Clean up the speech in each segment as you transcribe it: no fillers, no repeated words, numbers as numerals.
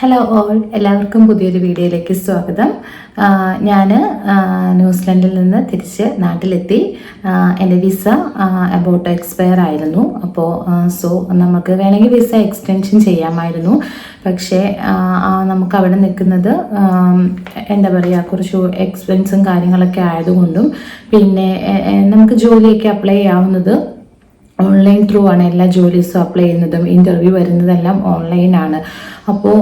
Hello all, എല്ലാവർക്കും പുതിയൊരു വീഡിയോയിലേക്ക് സ്വാഗതം. ഞാൻ ന്യൂസിലൻഡിൽ നിന്ന് തിരിച്ച് നാട്ടിലെത്തി. എൻ്റെ വിസ അബൌട്ട് എക്സ്പയർ ആയിരുന്നു. അപ്പോൾ നമുക്ക് വേണമെങ്കിൽ വിസ എക്സ്റ്റൻഷൻ ചെയ്യാമായിരുന്നു. പക്ഷേ നമുക്ക് അവിടെ നിൽക്കുന്നത് എന്താ പറയുക, കുറച്ച് എക്സ്പെൻസും കാര്യങ്ങളൊക്കെ ആയതുകൊണ്ടും പിന്നെ നമുക്ക് ജോലിയൊക്കെ അപ്ലൈ ചെയ്യാവുന്നത് ഓൺലൈൻ ത്രൂ ആണ്. എല്ലാ ജോലീസും അപ്ലൈ ചെയ്യുന്നതും ഇൻ്റർവ്യൂ വരുന്നതെല്ലാം ഓൺലൈനാണ്. അപ്പോൾ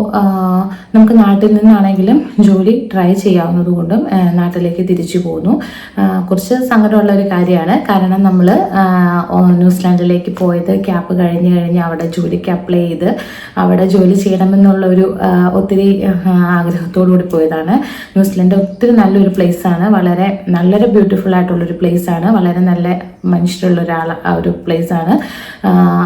നമുക്ക് നാട്ടിൽ നിന്നാണെങ്കിലും ജോലി ട്രൈ ചെയ്യാവുന്നത് കൊണ്ടും നാട്ടിലേക്ക് തിരിച്ചു പോന്നു. കുറച്ച് സങ്കടമുള്ള ഒരു കാര്യമാണ്. കാരണം നമ്മൾ ന്യൂസിലാൻഡിലേക്ക് പോയത് ക്യാപ്പ് കഴിഞ്ഞ് അവിടെ ജോലിക്ക് അപ്ലൈ ചെയ്ത് അവിടെ ജോലി ചെയ്യണമെന്നുള്ള ഒരു ഒത്തിരി ആഗ്രഹത്തോടുകൂടി പോയതാണ്. ന്യൂസിലാൻഡ് ഒത്തിരി നല്ലൊരു പ്ലേസാണ്. വളരെ നല്ലൊരു ബ്യൂട്ടിഫുൾ ആയിട്ടുള്ളൊരു പ്ലേസാണ്. വളരെ നല്ല മനുഷ്യരുള്ള ഒരു പ്ലേസാണ്.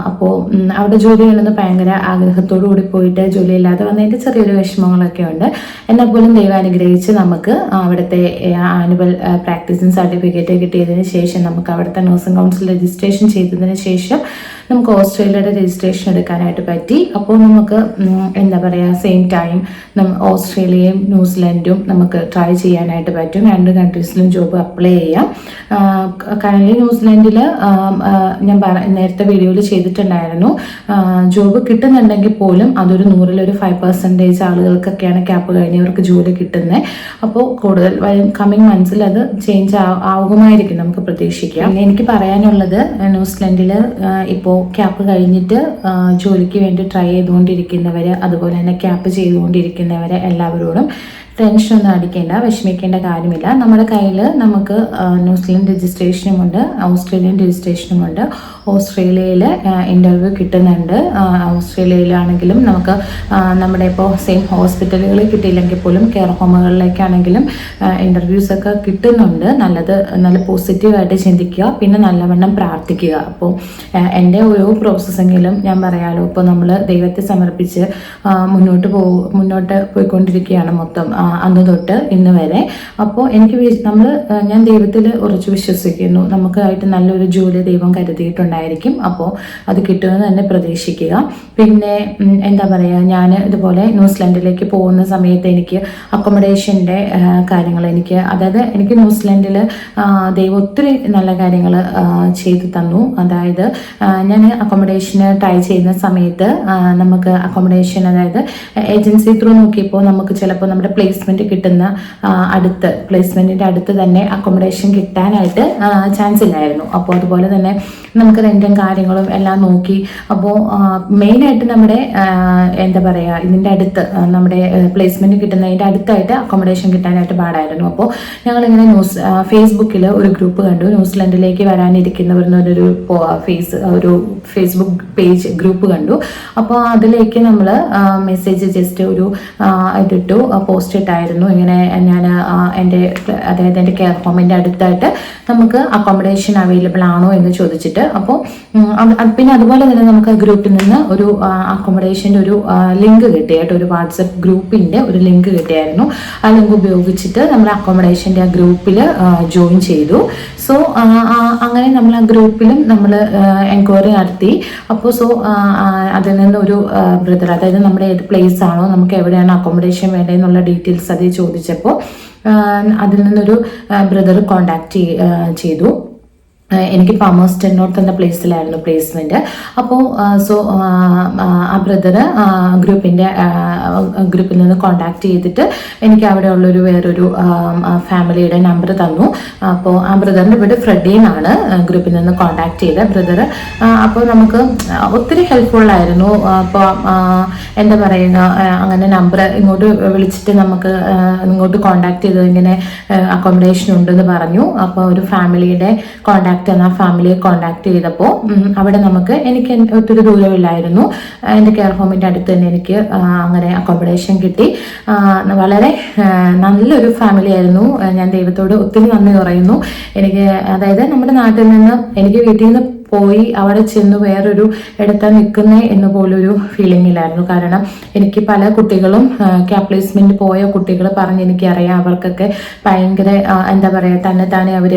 അപ്പോൾ അവിടെ ജോലി ചെയ്യണമെന്ന് ഭയങ്കര ആഗ്രഹത്തോടു കൂടി പോയിട്ട് ജോലിയില്ലാതെ വന്നതിൻ്റെ ചെറിയൊരു വിഷമങ്ങളൊക്കെ ഉണ്ട്. എന്നാൽ പോലും ദൈവം അനുഗ്രഹിച്ച് നമുക്ക് അവിടുത്തെ ആനുവൽ പ്രാക്ടീസിങ് സർട്ടിഫിക്കറ്റ് കിട്ടിയതിന് ശേഷം നമുക്ക് അവിടുത്തെ നഴ്സിംഗ് കൗൺസിൽ രജിസ്ട്രേഷൻ ചെയ്തതിന് ശേഷം നമുക്ക് ഓസ്ട്രേലിയയുടെ രജിസ്ട്രേഷൻ എടുക്കാനായിട്ട് പറ്റി. അപ്പോൾ നമുക്ക് എന്താ പറയുക, സെയിം ടൈം ഓസ്ട്രേലിയയും ന്യൂസിലൻഡും നമുക്ക് ട്രൈ ചെയ്യാനായിട്ട് പറ്റും. രണ്ട് കൺട്രീസിലും ജോബ് അപ്ലൈ ചെയ്യാം. കറൻലി ന്യൂസിലൻഡിൽ ഞാൻ നേരത്തെ വീഡിയോയിൽ ചെയ്തിട്ടുണ്ടായിരുന്നു, ജോബ് കിട്ടുന്നുണ്ടെങ്കിൽ പോലും അതൊരു 100-ൽ 5% ആളുകൾക്കൊക്കെയാണ് ക്യാപ്പ് കഴിഞ്ഞവർക്ക് ജോലി കിട്ടുന്നത്. അപ്പോൾ കൂടുതൽ കമ്മിങ് മന്ത്സിൽ അത് ചേഞ്ച് ആകുമായിരിക്കും, നമുക്ക് പ്രതീക്ഷിക്കാം. പിന്നെ എനിക്ക് പറയാനുള്ളത്, ന്യൂസിലൻഡിൽ ഇപ്പോൾ ക്യാപ്പ് കഴിഞ്ഞിട്ട് ജോലിക്ക് വേണ്ടി ട്രൈ ചെയ്തുകൊണ്ടിരിക്കുന്നവർ, അതുപോലെ തന്നെ ക്യാപ്പ് ചെയ്തുകൊണ്ടിരിക്കുന്നവരെ എല്ലാവരോടും ടെൻഷനൊന്നും അടിക്കേണ്ട, വിഷമിക്കേണ്ട കാര്യമില്ല. നമ്മുടെ കയ്യിൽ നമുക്ക് ന്യൂസിലൻഡ് രജിസ്ട്രേഷനുമുണ്ട്, ഓസ്ട്രേലിയൻ രജിസ്ട്രേഷനുമുണ്ട്. ഓസ്ട്രേലിയയിൽ ഇൻ്റർവ്യൂ കിട്ടുന്നുണ്ട്. ഓസ്ട്രേലിയയിലാണെങ്കിലും നമുക്ക് നമ്മുടെ ഇപ്പോൾ സെയിം ഹോസ്പിറ്റലുകളിൽ കിട്ടിയില്ലെങ്കിൽ പോലും കെയർ ഹോമുകളിലേക്കാണെങ്കിലും ഇൻ്റർവ്യൂസൊക്കെ കിട്ടുന്നുണ്ട്. നല്ല പോസിറ്റീവായിട്ട് ചിന്തിക്കുക, പിന്നെ നല്ലവണ്ണം പ്രാർത്ഥിക്കുക. അപ്പോൾ എൻ്റെ ഓരോ പ്രോസസ്സെങ്കിലും ഞാൻ പറയാമല്ലോ, ഇപ്പോൾ നമ്മൾ ദൈവത്തെ സമർപ്പിച്ച് മുന്നോട്ട് പോയിക്കൊണ്ടിരിക്കുകയാണ് മൊത്തം അന്ന് തൊട്ട് ഇന്ന് വരെ. അപ്പോൾ ഞാൻ ദൈവത്തിൽ ഉറച്ചു വിശ്വസിക്കുന്നു. നമുക്കായിട്ട് നല്ലൊരു ജോലി ദൈവം കരുതിയിട്ടുണ്ടായിരിക്കും. അപ്പോൾ അത് കിട്ടുമെന്ന് തന്നെ പ്രതീക്ഷിക്കുക. പിന്നെ എന്താ പറയുക, ഞാൻ ഇതുപോലെ ന്യൂസിലൻഡിലേക്ക് പോകുന്ന സമയത്ത് എനിക്ക് അക്കോമഡേഷൻ്റെ കാര്യങ്ങൾ എനിക്ക് ന്യൂസിലൻഡിൽ ദൈവം ഒത്തിരി നല്ല കാര്യങ്ങൾ ചെയ്തു തന്നു. അതായത് ഞാൻ അക്കോമഡേഷന് ട്രൈ ചെയ്യുന്ന സമയത്ത് നമുക്ക് അക്കോമഡേഷൻ, അതായത് ഏജൻസി ത്രൂ നോക്കിയപ്പോൾ നമുക്ക് ചിലപ്പോൾ നമ്മുടെ പ്ലേസ്മെന്റ് കിട്ടുന്ന പ്ലേസ്മെന്റിന്റെ അടുത്ത് തന്നെ അക്കോമഡേഷൻ കിട്ടാനായിട്ട് ചാൻസ് ഇല്ലായിരുന്നു. അപ്പോൾ അതുപോലെ തന്നെ നമുക്ക് റെന്റും കാര്യങ്ങളും എല്ലാം നോക്കി. അപ്പോൾ മെയിനായിട്ട് നമ്മുടെ എന്താ പറയുക, ഇതിൻ്റെ അടുത്ത് നമ്മുടെ പ്ലേസ്മെന്റ് കിട്ടുന്നതിൻ്റെ അടുത്തായിട്ട് അക്കോമഡേഷൻ കിട്ടാനായിട്ട് പാടായിരുന്നു. അപ്പോൾ ഞങ്ങളിങ്ങനെ ഫേസ്ബുക്കിൽ ഒരു ഗ്രൂപ്പ് കണ്ടു, ന്യൂസിലൻഡിലേക്ക് വരാനിരിക്കുന്നവരെന്നൊരു ഒരു ഫേസ്ബുക്ക് പേജ് ഗ്രൂപ്പ് കണ്ടു. അപ്പോൾ അതിലേക്ക് നമ്മൾ മെസ്സേജ് ജസ്റ്റ് ഒരു ഇതിട്ടു, പോസ്റ്റ് ഇട്ടായിരുന്നു. ഇങ്ങനെ ഞാൻ അതായത് എൻ്റെ കെയർ ഹോമിൻ്റെ അടുത്തായിട്ട് നമുക്ക് അക്കോമഡേഷൻ അവൈലബിൾ ആണോ എന്ന് ചോദിച്ചിട്ട്. അപ്പോൾ പിന്നെ അതുപോലെ തന്നെ നമുക്ക് ഗ്രൂപ്പിൽ നിന്ന് ഒരു അക്കോമഡേഷൻ്റെ ഒരു ലിങ്ക് കിട്ടിയായിട്ട്, ഒരു വാട്സപ്പ് ഗ്രൂപ്പിൻ്റെ ഒരു ലിങ്ക് കിട്ടിയായിരുന്നു. ആ ലിങ്ക് ഉപയോഗിച്ചിട്ട് നമ്മൾ അക്കോമഡേഷൻ്റെ ആ ഗ്രൂപ്പിൽ ജോയിൻ ചെയ്തു. അങ്ങനെ നമ്മൾ ആ ഗ്രൂപ്പിലും നമ്മൾ എൻക്വയറി നടത്തി. അപ്പോൾ അതിൽ നിന്ന് ഒരു ബ്രദർ, അതായത് നമ്മുടെ ഏത് പ്ലേസ് ആണോ, നമുക്ക് എവിടെയാണ് അക്കോമഡേഷൻ വേണ്ടതെന്നുള്ള ഡീറ്റെയിൽസ് അത് ചോദിച്ചപ്പോൾ അതിൽ നിന്നൊരു ബ്രദർ കോണ്ടാക്ട് ചെയ്തു. എനിക്ക് പാമേഴ്സ്റ്റൺ നോർത്ത് എന്ന പ്ലേസിലായിരുന്നു പ്ലേസ്മെന്റ്. അപ്പോൾ ആ ബ്രദർ ഗ്രൂപ്പിൽ നിന്ന് കോണ്ടാക്ട് ചെയ്തിട്ട് എനിക്ക് അവിടെ ഉള്ളൊരു വേറൊരു ഫാമിലിയുടെ നമ്പർ തന്നു. അപ്പോൾ ആ ബ്രദറിൻ്റെ വീട് ഫ്രെഡി എന്നാണ് ഗ്രൂപ്പിൽ നിന്ന് കോണ്ടാക്ട് ചെയ്ത ബ്രദർ. അപ്പോൾ നമുക്ക് ഒത്തിരി ഹെൽപ്ഫുള്ളായിരുന്നു. അപ്പോൾ എന്താ പറയുക, അങ്ങനെ നമ്പർ ഇങ്ങോട്ട് വിളിച്ചിട്ട് നമുക്ക് ഇങ്ങോട്ട് കോണ്ടാക്ട് ചെയ്തത്, ഇങ്ങനെ അക്കോമഡേഷൻ ഉണ്ടെന്ന് പറഞ്ഞു. അപ്പോൾ ഒരു ഫാമിലിയുടെ ആ ഫാമിലിയെ കോണ്ടാക്ട് ചെയ്തപ്പോൾ അവിടെ എനിക്ക് ഒത്തിരി ദൂരമില്ലായിരുന്നു. എൻ്റെ കെയർ ഹോമിൻ്റെ അടുത്ത് തന്നെ എനിക്ക് അങ്ങനെ അക്കോമഡേഷൻ കിട്ടി. വളരെ നല്ലൊരു ഫാമിലി ആയിരുന്നു. ഞാൻ ദൈവത്തോട് ഒത്തിരി നന്ദി പറയുന്നു. അതായത് നമ്മുടെ നാട്ടിൽ നിന്ന്, എനിക്ക് വീട്ടിൽ നിന്ന് പോയി അവിടെ ചെന്ന് വേറൊരു ഇടത്താൻ നിൽക്കുന്നേ എന്ന് പോലൊരു ഫീലിംഗിലായിരുന്നു. കാരണം എനിക്ക് പല കുട്ടികളും ക്യാമ്പ് പ്ലേസ്മെന്റ് പോയ കുട്ടികൾ പറഞ്ഞ് എനിക്കറിയാം, അവർക്കൊക്കെ ഭയങ്കര എന്താ പറയുക, തന്നെ അവർ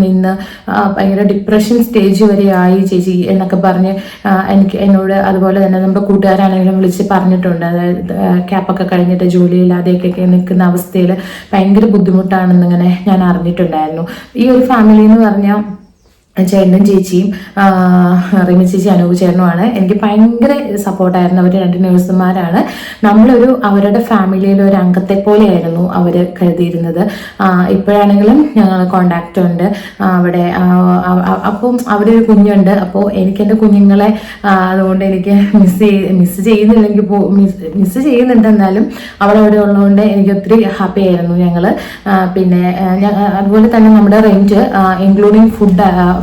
നിന്ന് ഭയങ്കര ഡിപ്രഷൻ സ്റ്റേജ് വരെ ആയി ചേച്ചി എന്നൊക്കെ പറഞ്ഞ് എന്നോട് അതുപോലെ തന്നെ നമ്മുടെ കൂട്ടുകാരാണെങ്കിലും വിളിച്ച് പറഞ്ഞിട്ടുണ്ട്. അതായത് ക്യാപ്പൊക്കെ കഴിഞ്ഞിട്ട് ജോലിയില്ലാതെയൊക്കെ നിൽക്കുന്ന അവസ്ഥയിൽ ഭയങ്കര ബുദ്ധിമുട്ടാണെന്നിങ്ങനെ ഞാൻ അറിഞ്ഞിട്ടുണ്ടായിരുന്നു. ഈ ഒരു ഫാമിലി എന്ന് പറഞ്ഞാൽ ചേട്ടനും ചേച്ചിയും റിമി ചേച്ചി അനൂപ് ചേട്ടനുമാണ്. എനിക്ക് ഭയങ്കര സപ്പോർട്ടായിരുന്നു. അവർ 2 നേഴ്സുമാരാണ്. അവരുടെ ഫാമിലിയിലെ ഒരു അംഗത്തെ പോലെയായിരുന്നു അവർ കരുതിയിരുന്നത്. ഇപ്പോഴാണെങ്കിലും ഞങ്ങൾ കോണ്ടാക്റ്റ് ഉണ്ട് അവിടെ. അപ്പം അവിടെ ഒരു കുഞ്ഞുണ്ട്. അപ്പോൾ എനിക്ക് എൻ്റെ കുഞ്ഞുങ്ങളെ അതുകൊണ്ട് എനിക്ക് മിസ് ചെയ്യുന്നുണ്ട്. എന്നാലും അവിടെ ഉള്ളതുകൊണ്ട് എനിക്ക് ഒത്തിരി ഹാപ്പി ആയിരുന്നു ഞങ്ങൾ. പിന്നെ അതുപോലെ തന്നെ നമ്മുടെ റെന്റ് ഇൻക്ലൂഡിങ്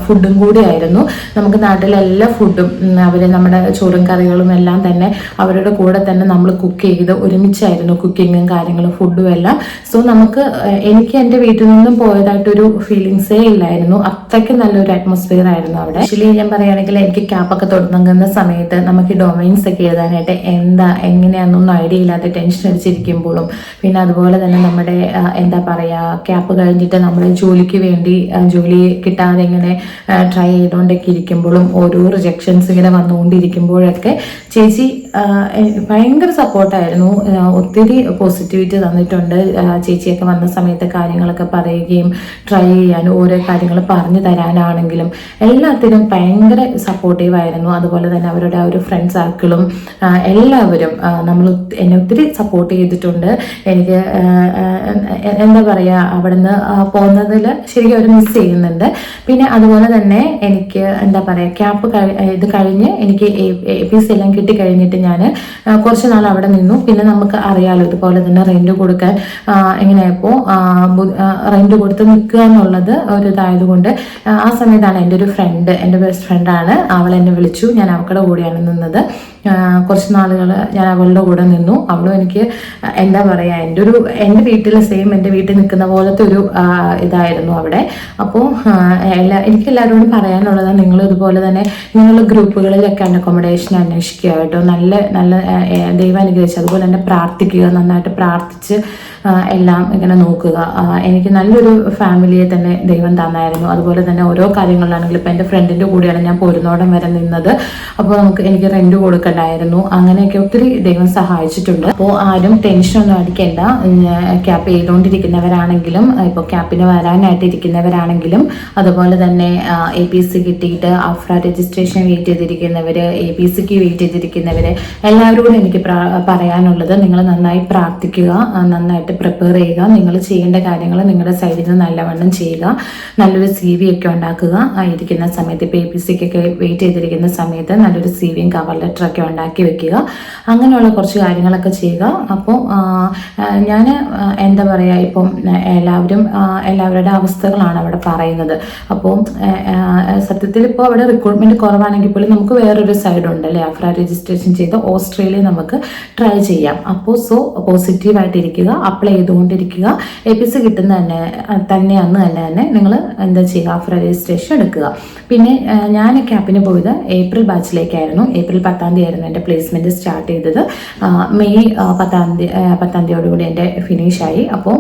ഫുഡും കൂടി ആയിരുന്നു. നമുക്ക് നാട്ടിലെ എല്ലാ ഫുഡും അവർ നമ്മുടെ ചോറും കറികളും എല്ലാം തന്നെ അവരുടെ കൂടെ തന്നെ നമ്മൾ കുക്ക് ചെയ്ത് ഒരുമിച്ചായിരുന്നു കുക്കിങ്ങും കാര്യങ്ങളും ഫുഡും എല്ലാം. സോ എനിക്ക് എൻ്റെ വീട്ടിൽ നിന്നും പോയതായിട്ടൊരു ഫീലിങ്സേ ഇല്ലായിരുന്നു. അത്രയ്ക്ക് നല്ലൊരു അറ്റ്മോസ്ഫിയർ ആയിരുന്നു അവിടെ. ആക്ച്വലി ഞാൻ പറയുകയാണെങ്കിൽ എനിക്ക് ക്യാപ്പൊക്കെ തുടങ്ങുന്ന സമയത്ത് നമുക്ക് ഡൊമൈൻസ് ഒക്കെ എഴുതാനായിട്ട് എങ്ങനെയാണെന്നൊന്നും ഐഡിയ ഇല്ലാതെ ടെൻഷൻ അടിച്ചിരിക്കുമ്പോഴും പിന്നെ അതുപോലെ തന്നെ നമ്മുടെ എന്താ പറയുക, ക്യാപ്പ് കഴിഞ്ഞിട്ട് നമ്മൾ ജോലിക്ക് വേണ്ടി ജോലി കിട്ടാതെ ഇങ്ങനെ ട്രൈ ചെയ്തുകൊണ്ടൊക്കെ ഇരിക്കുമ്പോഴും ഓരോ റിജക്ഷൻസ് ഇങ്ങനെ വന്നുകൊണ്ടിരിക്കുമ്പോഴൊക്കെ ചേച്ചി ഭയങ്കര സപ്പോർട്ടായിരുന്നു. ഒത്തിരി പോസിറ്റിവിറ്റി തന്നിട്ടുണ്ട്. ചേച്ചിയൊക്കെ വന്ന സമയത്ത് കാര്യങ്ങളൊക്കെ പറയുകയും ട്രൈ ചെയ്യാനും ഓരോ കാര്യങ്ങൾ പറഞ്ഞു തരാനാണെങ്കിലും എല്ലാത്തിനും ഭയങ്കര സപ്പോർട്ടീവായിരുന്നു. അതുപോലെ തന്നെ അവരുടെ ഒരു ഫ്രണ്ട് സർക്കിളും എല്ലാവരും എന്നെ ഒത്തിരി സപ്പോർട്ട് ചെയ്തിട്ടുണ്ട്. എനിക്ക് എന്താ പറയുക, അവിടുന്ന് പോകുന്നതിൽ ശരിക്കും അവർ മിസ് ചെയ്യുന്നുണ്ട്. പിന്നെ അതുപോലെ തന്നെ എനിക്ക് എന്താ പറയുക, ക്യാമ്പ് ഇത് കഴിഞ്ഞ് എനിക്ക് APC എല്ലാം കിട്ടിക്കഴിഞ്ഞിട്ട് ഞാൻ കുറച്ച് നാൾ അവിടെ നിന്നു. പിന്നെ നമുക്ക് അറിയാലോ ഇതുപോലെ തന്നെ റെന്റ് കൊടുക്കാൻ എങ്ങനെയായപ്പോൾ റെന്റ് കൊടുത്ത് നിൽക്കുക എന്നുള്ളത് ഒരു ഇതായതുകൊണ്ട് ആ സമയത്താണ് എൻ്റെ ഒരു ഫ്രണ്ട്, എൻ്റെ ബെസ്റ്റ് ഫ്രണ്ടാണ്, അവൾ എന്നെ വിളിച്ചു. ഞാൻ അവളുടെ കൂടെയാണ് നിന്നത്. കുറച്ച് നാളുകൾ ഞാൻ അവളുടെ കൂടെ നിന്നു. അവളും എനിക്ക് എന്താ പറയുക, എൻ്റെ വീട്ടിൽ സെയിം എൻ്റെ വീട്ടിൽ നിൽക്കുന്ന പോലത്തെ ഒരു ഇതായിരുന്നു അവിടെ. അപ്പോൾ എനിക്ക് എല്ലാവരോടും പറയാനുള്ളത്, നിങ്ങൾ ഇതുപോലെ തന്നെ നിങ്ങളുടെ ഗ്രൂപ്പുകളിലൊക്കെ അക്കോമഡേഷൻ അന്വേഷിക്കുക കേട്ടോ. നല്ല ദൈവം അനുഗ്രഹിച്ച് അതുപോലെ തന്നെ പ്രാർത്ഥിക്കുക, നന്നായിട്ട് പ്രാർത്ഥിച്ച് എല്ലാം ഇങ്ങനെ നോക്കുക. എനിക്ക് നല്ലൊരു ഫാമിലിയെ തന്നെ ദൈവം തന്നായിരുന്നു. അതുപോലെ തന്നെ ഓരോ കാര്യങ്ങളിലാണെങ്കിലും ഇപ്പം എൻ്റെ ഫ്രണ്ടിൻ്റെ കൂടെയാണ് ഞാൻ പോരുന്നോടം വരെ നിന്നത്. അപ്പോൾ എനിക്ക് റെന്റ് കൊടുക്കണ്ടായിരുന്നു. അങ്ങനെയൊക്കെ ഒത്തിരി ദൈവം സഹായിച്ചിട്ടുണ്ട്. അപ്പോൾ ആരും ടെൻഷനൊന്നും അടിക്കേണ്ട. ക്യാപ്പ് ചെയ്തുകൊണ്ടിരിക്കുന്നവരാണെങ്കിലും ഇപ്പോൾ ക്യാപ്പിന് വരാനായിട്ട് ഇരിക്കുന്നവരാണെങ്കിലും അതുപോലെ തന്നെ APC കിട്ടിയിട്ട് അഫ്ര രജിസ്ട്രേഷൻ വെയിറ്റ് ചെയ്തിരിക്കുന്നവർ, APCക്ക് വെയിറ്റ് ചെയ്തിരിക്കുന്നവർ എല്ലാവരോടും എനിക്ക് പറയാനുള്ളത്, നിങ്ങൾ നന്നായി പ്രാർത്ഥിക്കുക, നന്നായിട്ട് പ്രിപ്പയർ ചെയ്യുക. നിങ്ങൾ ചെയ്യേണ്ട കാര്യങ്ങൾ നിങ്ങളുടെ സൈഡിൽ നിന്ന് നല്ലവണ്ണം ചെയ്യുക. നല്ലൊരു CV ഒക്കെ ഉണ്ടാക്കുക. ഇരിക്കുന്ന സമയത്ത് ഇപ്പോൾ APCക്കൊക്കെ വെയിറ്റ് ചെയ്തിരിക്കുന്ന സമയത്ത് നല്ലൊരു CVയും കവർ ലെറ്ററൊക്കെ ഉണ്ടാക്കി വെക്കുക. അങ്ങനെയുള്ള കുറച്ച് കാര്യങ്ങളൊക്കെ ചെയ്യുക. അപ്പോൾ ഞാൻ എന്താ പറയുക, ഇപ്പം എല്ലാവരുടെ അവസ്ഥകളാണ് അവിടെ പറയുന്നത്. അപ്പോൾ സത്യത്തിൽ ഇപ്പോൾ അവിടെ റിക്രൂട്ട്മെന്റ് കുറവാണെങ്കിൽ പോലും നമുക്ക് വേറൊരു സൈഡ് ഉണ്ടല്ലേ, അഫ്ര രജിസ്ട്രേഷൻ ചെയ്ത് ഓസ്ട്രേലിയ നമുക്ക് ട്രൈ ചെയ്യാം. അപ്പോൾ പോസിറ്റീവായിട്ടിരിക്കുക, അപ്ലൈ ചെയ്തുകൊണ്ടിരിക്കുക. APC കിട്ടുന്ന തന്നെ അന്ന് തന്നെ നിങ്ങൾ എന്താ ചെയ്യുക, അഫ്ര രജിസ്ട്രേഷൻ എടുക്കുക. പിന്നെ ഞാൻ ക്യാമ്പിന് പോയത് ഏപ്രിൽ ബാച്ചിലേക്കായിരുന്നു. ഏപ്രിൽ 10-ാം തീയതി ആയിരുന്നു എൻ്റെ പ്ലേസ്മെൻറ്റ് സ്റ്റാർട്ട് ചെയ്തത്. മെയ് 10-ാം തീയതിയോടുകൂടി എൻ്റെ ഫിനിഷായി. അപ്പോൾ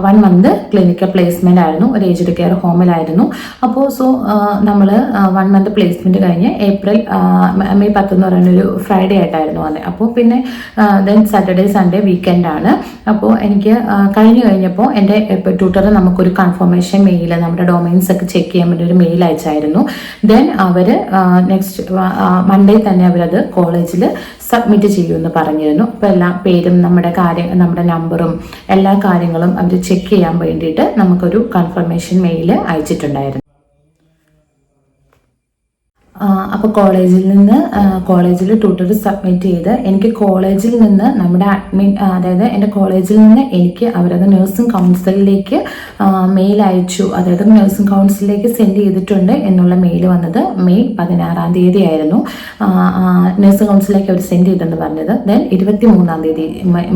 1 മന്ത് ക്ലിനിക്കൽ പ്ലേസ്മെൻ്റ് ആയിരുന്നു, ഒരു ഏജ്ഡ് കെയർ ഹോമിലായിരുന്നു. അപ്പോൾ നമ്മൾ 1 മന്ത് പ്ലേസ്മെൻറ്റ് കഴിഞ്ഞ് മെയ് 10 എന്ന് പറയുന്നൊരു ഫ്രൈഡേ ആയിട്ടായിരുന്നു വന്നത്. അപ്പോൾ പിന്നെ ദെൻ സാറ്റർഡേ സൺഡേ വീക്കെൻഡാണ്. അപ്പോൾ എനിക്ക് കഴിഞ്ഞപ്പോൾ എൻ്റെ ട്യൂട്ടർ നമുക്കൊരു കൺഫർമേഷൻ മെയിൽ, നമ്മുടെ ഡൊമൈൻസ് ഒക്കെ ചെക്ക് ചെയ്യാൻ വേണ്ടി ഒരു മെയിൽ അയച്ചായിരുന്നു. ദെൻ അവർ നെക്സ്റ്റ് മൺഡേ തന്നെ അവരത് കോളേജിൽ സബ്മിറ്റ് ചെയ്യുമെന്ന് പറഞ്ഞിരുന്നു. അപ്പോൾ എല്ലാ പേരും നമ്മുടെ നമ്പറും എല്ലാ കാര്യങ്ങളും അവർ ചെക്ക് ചെയ്യാൻ വേണ്ടിയിട്ട് നമുക്കൊരു കൺഫർമേഷൻ മെയിൽ അയച്ചിട്ടുണ്ടായിരുന്നു. അപ്പോൾ കോളേജിൽ ട്യൂട്ടർ സബ്മിറ്റ് ചെയ്ത് എനിക്ക് കോളേജിൽ നിന്ന് നമ്മുടെ അഡ്മിൻ, അതായത് എൻ്റെ കോളേജിൽ നിന്ന് എനിക്ക് അവരത് നഴ്സിംഗ് കൗൺസിലിലേക്ക് മെയിൽ അയച്ചു, അതായത് നഴ്സിംഗ് കൗൺസിലിലേക്ക് സെൻഡ് ചെയ്തിട്ടുണ്ട് എന്നുള്ള മെയിൽ വന്നത് മെയ് 16-ാം തീയതി ആയിരുന്നു. നഴ്സിംഗ് കൗൺസിലിലേക്ക് അവർ സെൻഡ് ചെയ്തെന്ന് പറഞ്ഞത്. ദെൻ 23-ാം തീയതി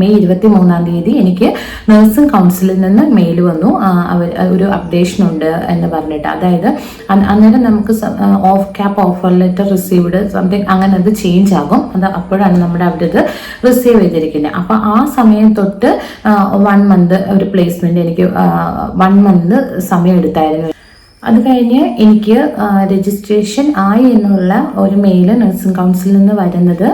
മെയ് 23-ാം തീയതി എനിക്ക് നഴ്സിംഗ് കൗൺസിലിൽ നിന്ന് മെയിൽ വന്നു, അവർ ഒരു അപ്ഡേഷൻ ഉണ്ട് എന്ന് പറഞ്ഞിട്ട്. അതായത് അന്നേരം നമുക്ക് ഓഫർ ലെറ്റർ റിസീവ്ഡ് സംതിങ് അങ്ങനെ അത് ചേഞ്ച് ആകും. അത് അപ്പോഴാണ് നമ്മുടെ അവിടെ ഇത് റിസീവ് ചെയ്തിരിക്കുന്നത്. അപ്പോൾ ആ സമയം തൊട്ട് 1 മന്ത് ഒരു പ്ലേസ്മെന്റ് എനിക്ക് 1 മന്ത് സമയം എടുത്തായിരുന്നു. അത് കഴിഞ്ഞ് എനിക്ക് രജിസ്ട്രേഷൻ ആയി എന്നുള്ള ഒരു മെയിൽ നഴ്സിംഗ് കൗൺസിലിൽ നിന്ന് വരുന്നത്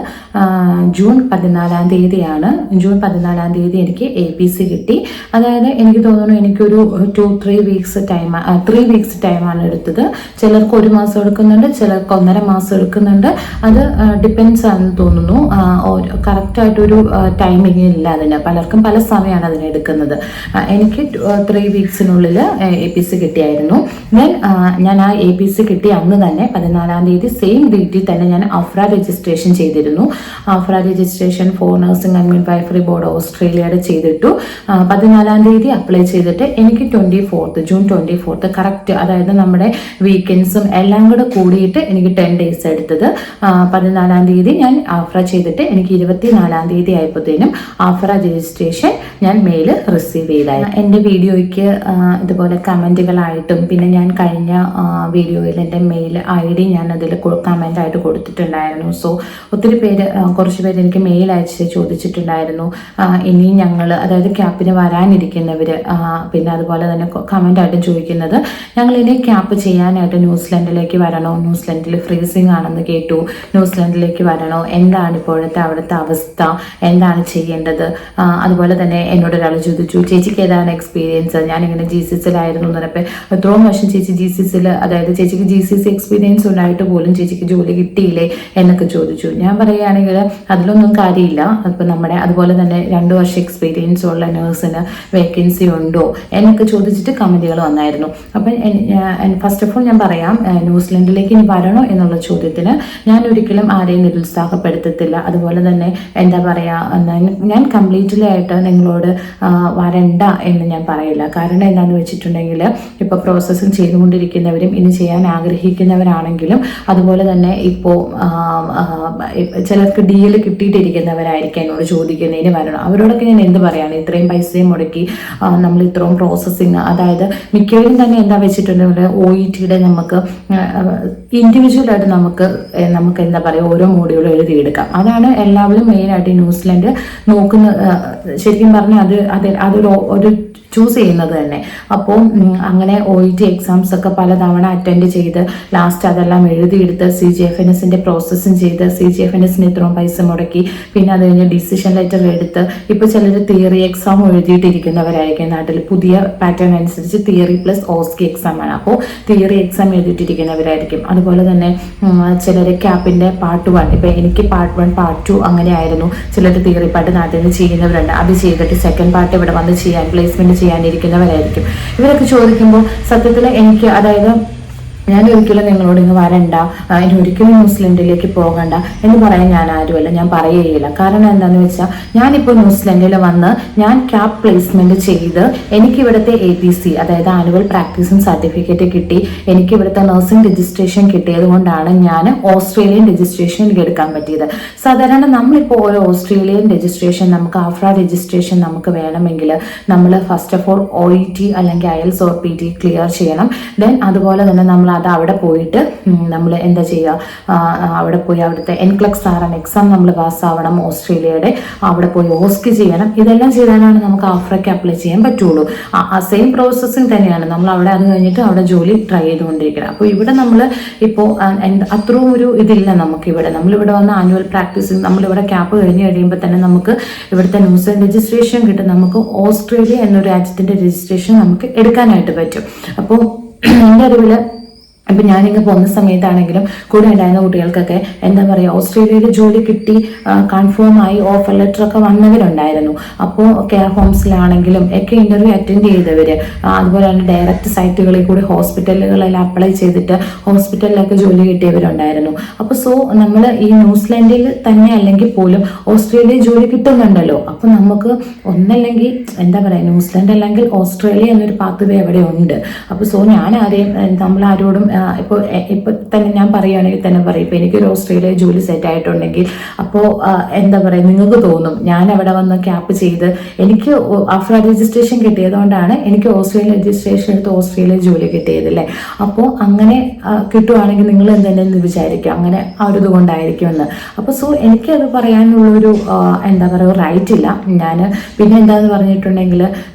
ജൂൺ 14-ാം തീയതിയാണ്. ജൂൺ 14-ാം തീയതി എനിക്ക് APC കിട്ടി. അതായത് എനിക്ക് തോന്നുന്നു എനിക്കൊരു 2-3 വീക്സ് ടൈം 3 വീക്സ് ടൈമാണ് എടുത്തത്. ചിലർക്ക് 1 മാസം എടുക്കുന്നുണ്ട്, ചിലർക്ക് 1.5 മാസം എടുക്കുന്നുണ്ട്. അത് ഡിപ്പെൻസ് ആണെന്ന് തോന്നുന്നു. കറക്റ്റായിട്ടൊരു ടൈമിങ് ഇല്ല അതിന്, പലർക്കും പല സമയമാണ് അതിനെടുക്കുന്നത്. എനിക്ക് 3 വീക്സിനുള്ളിൽ APC കിട്ടിയായിരുന്നു. ദെൻ ഞാൻ ആ APC കിട്ടി അന്ന് തന്നെ 14-ാം തീയതി സെയിം ഡേറ്റിൽ തന്നെ ഞാൻ അഫ്ര രജിസ്ട്രേഷൻ ചെയ്തിരുന്നു. AHPRA registration four nursing and midwifery board ഓസ്ട്രേലിയയുടെ ചെയ്തിട്ടു. 14-ാം തീയതി അപ്ലൈ ചെയ്തിട്ട് എനിക്ക് ജൂൺ 24 കറക്റ്റ്, അതായത് നമ്മുടെ വീക്കെൻഡ്സും എല്ലാം കൂടെ കൂടിയിട്ട് എനിക്ക് 10 ഡേയ്സ് എടുത്തത്. 14-ാം തീയതി ഞാൻ അഫ്ര ചെയ്തിട്ട് എനിക്ക് 24-ാം തീയതി ആയപ്പോഴത്തേനും അഫ്ര രജിസ്ട്രേഷൻ ഞാൻ മെയിൽ റിസീവ് ചെയ്തായിരുന്നു. എൻ്റെ വീഡിയോയ്ക്ക് ഇതുപോലെ കമൻറ്റുകളായിട്ടും പിന്നെ ഞാൻ കഴിഞ്ഞ വീഡിയോയിൽ എൻ്റെ മെയിൽ ID ഞാൻ അതിൽ കമൻ്റ് ആയിട്ട് കൊടുത്തിട്ടുണ്ടായിരുന്നു. സോ ഒത്തിരി പേര്, കുറച്ച് പേര് എനിക്ക് മെയിൽ അയച്ച് ചോദിച്ചിട്ടുണ്ടായിരുന്നു. ഇനി ഞങ്ങൾ, അതായത് ക്യാപ്പിന് വരാനിരിക്കുന്നവർ, പിന്നെ അതുപോലെ തന്നെ കമൻ്റ് ആയിട്ട് ചോദിക്കുന്നത്, ഞങ്ങൾ ഇനി ക്യാപ്പ് ചെയ്യാനായിട്ട് ന്യൂസിലൻഡിലേക്ക് വരണോ, ന്യൂസിലൻഡിൽ ഫ്രീസിങ് ആണെന്ന് കേട്ടു, ന്യൂസിലൻഡിലേക്ക് വരണോ, എന്താണ് ഇപ്പോഴത്തെ അവിടുത്തെ അവസ്ഥ, എന്താണ് ചെയ്യേണ്ടത്. അതുപോലെ തന്നെ എന്നോട് ഒരാൾ ചോദിച്ചു, ചേച്ചിക്ക് ഏതാണ് എക്സ്പീരിയൻസ്, ഞാനിങ്ങനെ GCCയിലായിരുന്നു എന്ന് പറഞ്ഞപ്പോൾ എത്രയും വർഷം ചേച്ചി GCCയിൽ, അതായത് ചേച്ചിക്ക് GCC എക്സ്പീരിയൻസ് ഉണ്ടായിട്ട് പോലും ചേച്ചിക്ക് ജോലി കിട്ടിയില്ലേ എന്നൊക്കെ ചോദിച്ചു. ഞാൻ പറയുകയാണെങ്കിൽ അതിലൊന്നും കാര്യമില്ല. അപ്പോൾ നമ്മുടെ അതുപോലെ തന്നെ 2 വർഷം എക്സ്പീരിയൻസ് ഉള്ള നേഴ്സിന് വേക്കൻസി ഉണ്ടോ എന്നൊക്കെ ചോദിച്ചിട്ട് കമൻറ്റുകൾ വന്നായിരുന്നു. അപ്പം ഫസ്റ്റ് ഓഫ് ഓൾ ഞാൻ പറയാം, ന്യൂസിലൻഡിലേക്ക് ഇനി വരണോ എന്നുള്ള ചോദ്യത്തിന് ഞാൻ ഒരിക്കലും ആരെയും നിരുത്സാഹപ്പെടുത്തത്തില്ല. അതുപോലെ തന്നെ എന്താ പറയുക, ഞാൻ കംപ്ലീറ്റ്ലി ആയിട്ട് നിങ്ങളോട് വരണ്ട എന്ന് ഞാൻ പറയില്ല. കാരണം എന്താണെന്ന് വെച്ചിട്ടുണ്ടെങ്കിൽ ഇപ്പോൾ പ്രോസസ്സിങ് ചെയ്തുകൊണ്ടിരിക്കുന്നവരും ഇനി ചെയ്യാൻ ആഗ്രഹിക്കുന്നവരാണെങ്കിലും അതുപോലെ തന്നെ ഇപ്പോൾ ചിലർക്ക് DL കിട്ടിയിട്ടിരിക്കുന്നവരായിരിക്കും എന്നോട് ചോദിക്കുന്നതിന് വരണം. അവരോടൊക്കെ ഞാൻ എന്ത് പറയാണ്, ഇത്രയും പൈസയും മുടക്കി നമ്മൾ ഇത്രയും പ്രോസസ്സിങ്, അതായത് മിക്കവരും തന്നെ എന്താ വെച്ചിട്ടുണ്ടെങ്കിൽ OETയുടെ നമുക്ക് ഇൻഡിവിജ്വലായിട്ട് നമുക്ക് എന്താ പറയുക ഓരോ മോഡ്യൂൾ എഴുതിയെടുക്കാം. അതാണ് എല്ലാവരും മെയിനായിട്ട് ന്യൂസിലൻഡ് നോക്കുന്ന, ശരിക്കും പറഞ്ഞാൽ അതൊരു ചൂസ് ചെയ്യുന്നത് തന്നെ. അപ്പോൾ അങ്ങനെ OET എക്സാംസ് ഒക്കെ പലതവണ അറ്റൻഡ് ചെയ്ത് ലാസ്റ്റ് അതെല്ലാം എഴുതിയെടുത്ത് CGFNSന്റെ പ്രോസസ്സിങ് ചെയ്ത് CGFNSന് ഇത്രയും പൈസ മുടക്കി പിന്നെ അത് കഴിഞ്ഞ് ഡിസിഷൻ ലെറ്റർ എടുത്ത് ഇപ്പോൾ ചിലർ തിയറി എക്സാം എഴുതിയിട്ടിരിക്കുന്നവരായിരിക്കും. നാട്ടിൽ പുതിയ പാറ്റേൺ അനുസരിച്ച് തിയറി പ്ലസ് OSCE എക്സാമാണ്. അപ്പോൾ തിയറി എക്സാം എഴുതിയിട്ടിരിക്കുന്നവരായിരിക്കും. അതുപോലെ തന്നെ ചിലർ ക്യാപ്പിൻ്റെ പാർട്ട് 1, ഇപ്പോൾ എനിക്ക് പാർട്ട് 1 പാർട്ട് 2 അങ്ങനെ ആയിരുന്നു. ചിലർ തിയറി പാർട്ട് നാട്ടിൽ നിന്ന് ചെയ്യുന്നവരുണ്ട്. അത് ചെയ്തിട്ട് സെക്കൻഡ് പാർട്ട് ഇവിടെ വന്ന് ചെയ്യാൻ പ്ലേസ്മെന്റ് ചെയ്യാനിരിക്കുന്നവരായിരിക്കും. ഇവരൊക്കെ ചോദിക്കുമ്പോൾ സത്യത്തിൽ എനിക്ക്, അതായത് ഞാൻ ഒരിക്കലും നിങ്ങളോട് ഇങ്ങ് വരണ്ട, ഇനി ഒരിക്കലും ന്യൂസിലൻഡിലേക്ക് പോകണ്ട എന്ന് പറയാൻ ഞാൻ ആരുമല്ല, ഞാൻ പറയുകയില്ല. കാരണം എന്താണെന്ന് വെച്ചാൽ ഞാനിപ്പോൾ ന്യൂസിലൻഡിൽ വന്ന് ഞാൻ ക്യാപ് പ്ലേസ്മെന്റ് ചെയ്ത് എനിക്കിവിടുത്തെ APC, അതായത് ആനുവൽ പ്രാക്ടീസിങ് സർട്ടിഫിക്കറ്റ് കിട്ടി, എനിക്കിവിടുത്തെ നഴ്സിംഗ് രജിസ്ട്രേഷൻ കിട്ടിയത് കൊണ്ടാണ് ഞാൻ ഓസ്ട്രേലിയൻ രജിസ്ട്രേഷൻ എടുക്കാൻ പറ്റിയത്. സാധാരണ നമ്മളിപ്പോൾ ഓരോ ഓസ്ട്രേലിയൻ രജിസ്ട്രേഷൻ, നമുക്ക് അഫ്ര രജിസ്ട്രേഷൻ നമുക്ക് വേണമെങ്കിൽ നമ്മൾ ഫസ്റ്റ് ഓഫ് ഓൾ OET അല്ലെങ്കിൽ IELTS or PT ക്ലിയർ ചെയ്യണം. ദെൻ അതുപോലെ തന്നെ നമ്മൾ അത് അവിടെ പോയിട്ട് നമ്മൾ എന്താ ചെയ്യുക, അവിടെ പോയി അവിടുത്തെ NCLEX RN എക്സാം നമ്മൾ പാസ്സാവണം, ഓസ്ട്രേലിയയുടെ അവിടെ പോയി OSCE ചെയ്യണം. ഇതെല്ലാം ചെയ്താലാണ് നമുക്ക് അഫ്രയ്ക്ക് അപ്ലൈ ചെയ്യാൻ പറ്റുള്ളൂ. സെയിം പ്രോസസ്സിങ് തന്നെയാണ്. നമ്മൾ അവിടെ അത് കഴിഞ്ഞിട്ട് അവിടെ ജോലി ട്രൈ ചെയ്തുകൊണ്ടിരിക്കണം. അപ്പോൾ ഇവിടെ നമ്മൾ ഇപ്പോൾ അത്രയും ഒരു ഇതില്ല നമുക്കിവിടെ. നമ്മളിവിടെ വന്ന് ആനുവൽ പ്രാക്ടീസിങ്, നമ്മളിവിടെ ക്യാപ്പ് കഴിഞ്ഞ് കഴിയുമ്പോൾ തന്നെ നമുക്ക് ഇവിടുത്തെ ന്യൂസിലൻഡ് രജിസ്ട്രേഷൻ കിട്ടും. നമുക്ക് ഓസ്ട്രേലിയ എന്നൊരു രാജ്യത്തിൻ്റെ രജിസ്ട്രേഷൻ നമുക്ക് എടുക്കാനായിട്ട് പറ്റും. അപ്പോൾ എൻ്റെ അറിവിൽ ഇപ്പം ഞാനിങ്ങനെ പോകുന്ന സമയത്താണെങ്കിലും കൂടെ ഉണ്ടായിരുന്ന കുട്ടികൾക്കൊക്കെ എന്താ പറയുക, ഓസ്ട്രേലിയയിൽ ജോലി കിട്ടി കൺഫേം ആയി ഓഫർ ലെറ്റർ ഒക്കെ വന്നവരുണ്ടായിരുന്നു. അപ്പോൾ കെയർ ഹോംസിലാണെങ്കിലും ഒക്കെ ഇൻ്റർവ്യൂ അറ്റൻഡ് ചെയ്തവർ, അതുപോലെ തന്നെ ഡയറക്റ്റ് സൈറ്റുകളിൽ കൂടി ഹോസ്പിറ്റലുകളിൽ അപ്ലൈ ചെയ്തിട്ട് ഹോസ്പിറ്റലിലൊക്കെ ജോലി കിട്ടിയവരുണ്ടായിരുന്നു. അപ്പോൾ സോ നമ്മൾ ഈ ന്യൂസിലാൻഡിൽ തന്നെ അല്ലെങ്കിൽ പോലും ഓസ്ട്രേലിയയിൽ ജോലി കിട്ടുന്നുണ്ടല്ലോ. അപ്പോൾ നമുക്ക് ഒന്നല്ലെങ്കിൽ എന്താ പറയുക, ന്യൂസിലാൻഡ് അല്ലെങ്കിൽ ഓസ്ട്രേലിയ എന്നൊരു പാത്ത് എവിടെ ഉണ്ട്. അപ്പോൾ സോ ഞാൻ നമ്മളാരോടും ഇപ്പോൾ തന്നെ ഞാൻ പറയുകയാണെങ്കിൽ തന്നെ പറയും, ഇപ്പോൾ എനിക്കൊരു ഓസ്ട്രേലിയ ജോലി സെറ്റ് ആയിട്ടുണ്ടെങ്കിൽ അപ്പോൾ എന്താ പറയുക, നിങ്ങൾക്ക് തോന്നും ഞാൻ അവിടെ വന്ന് ക്യാപ്പ് ചെയ്ത് എനിക്ക് ആഫ്റ്റർ രജിസ്ട്രേഷൻ കിട്ടിയതുകൊണ്ടാണ് എനിക്ക് ഓസ്ട്രേലിയ രജിസ്ട്രേഷൻ എടുത്ത് ഓസ്ട്രേലിയ ജോലി കിട്ടിയതല്ലേ. അപ്പോൾ അങ്ങനെ കിട്ടുവാണെങ്കിൽ നിങ്ങൾ എന്തെന്ന് വിചാരിക്കും, അങ്ങനെ ആ ഒരു ഇതുകൊണ്ടായിരിക്കുമെന്ന്. അപ്പോൾ സോ എനിക്കത് പറയാനുള്ളൊരു എന്താ പറയുക റൈറ്റ് ഇല്ല. ഞാൻ പിന്നെ എന്താന്ന് പറഞ്ഞിട്ടുണ്ടെങ്കിൽ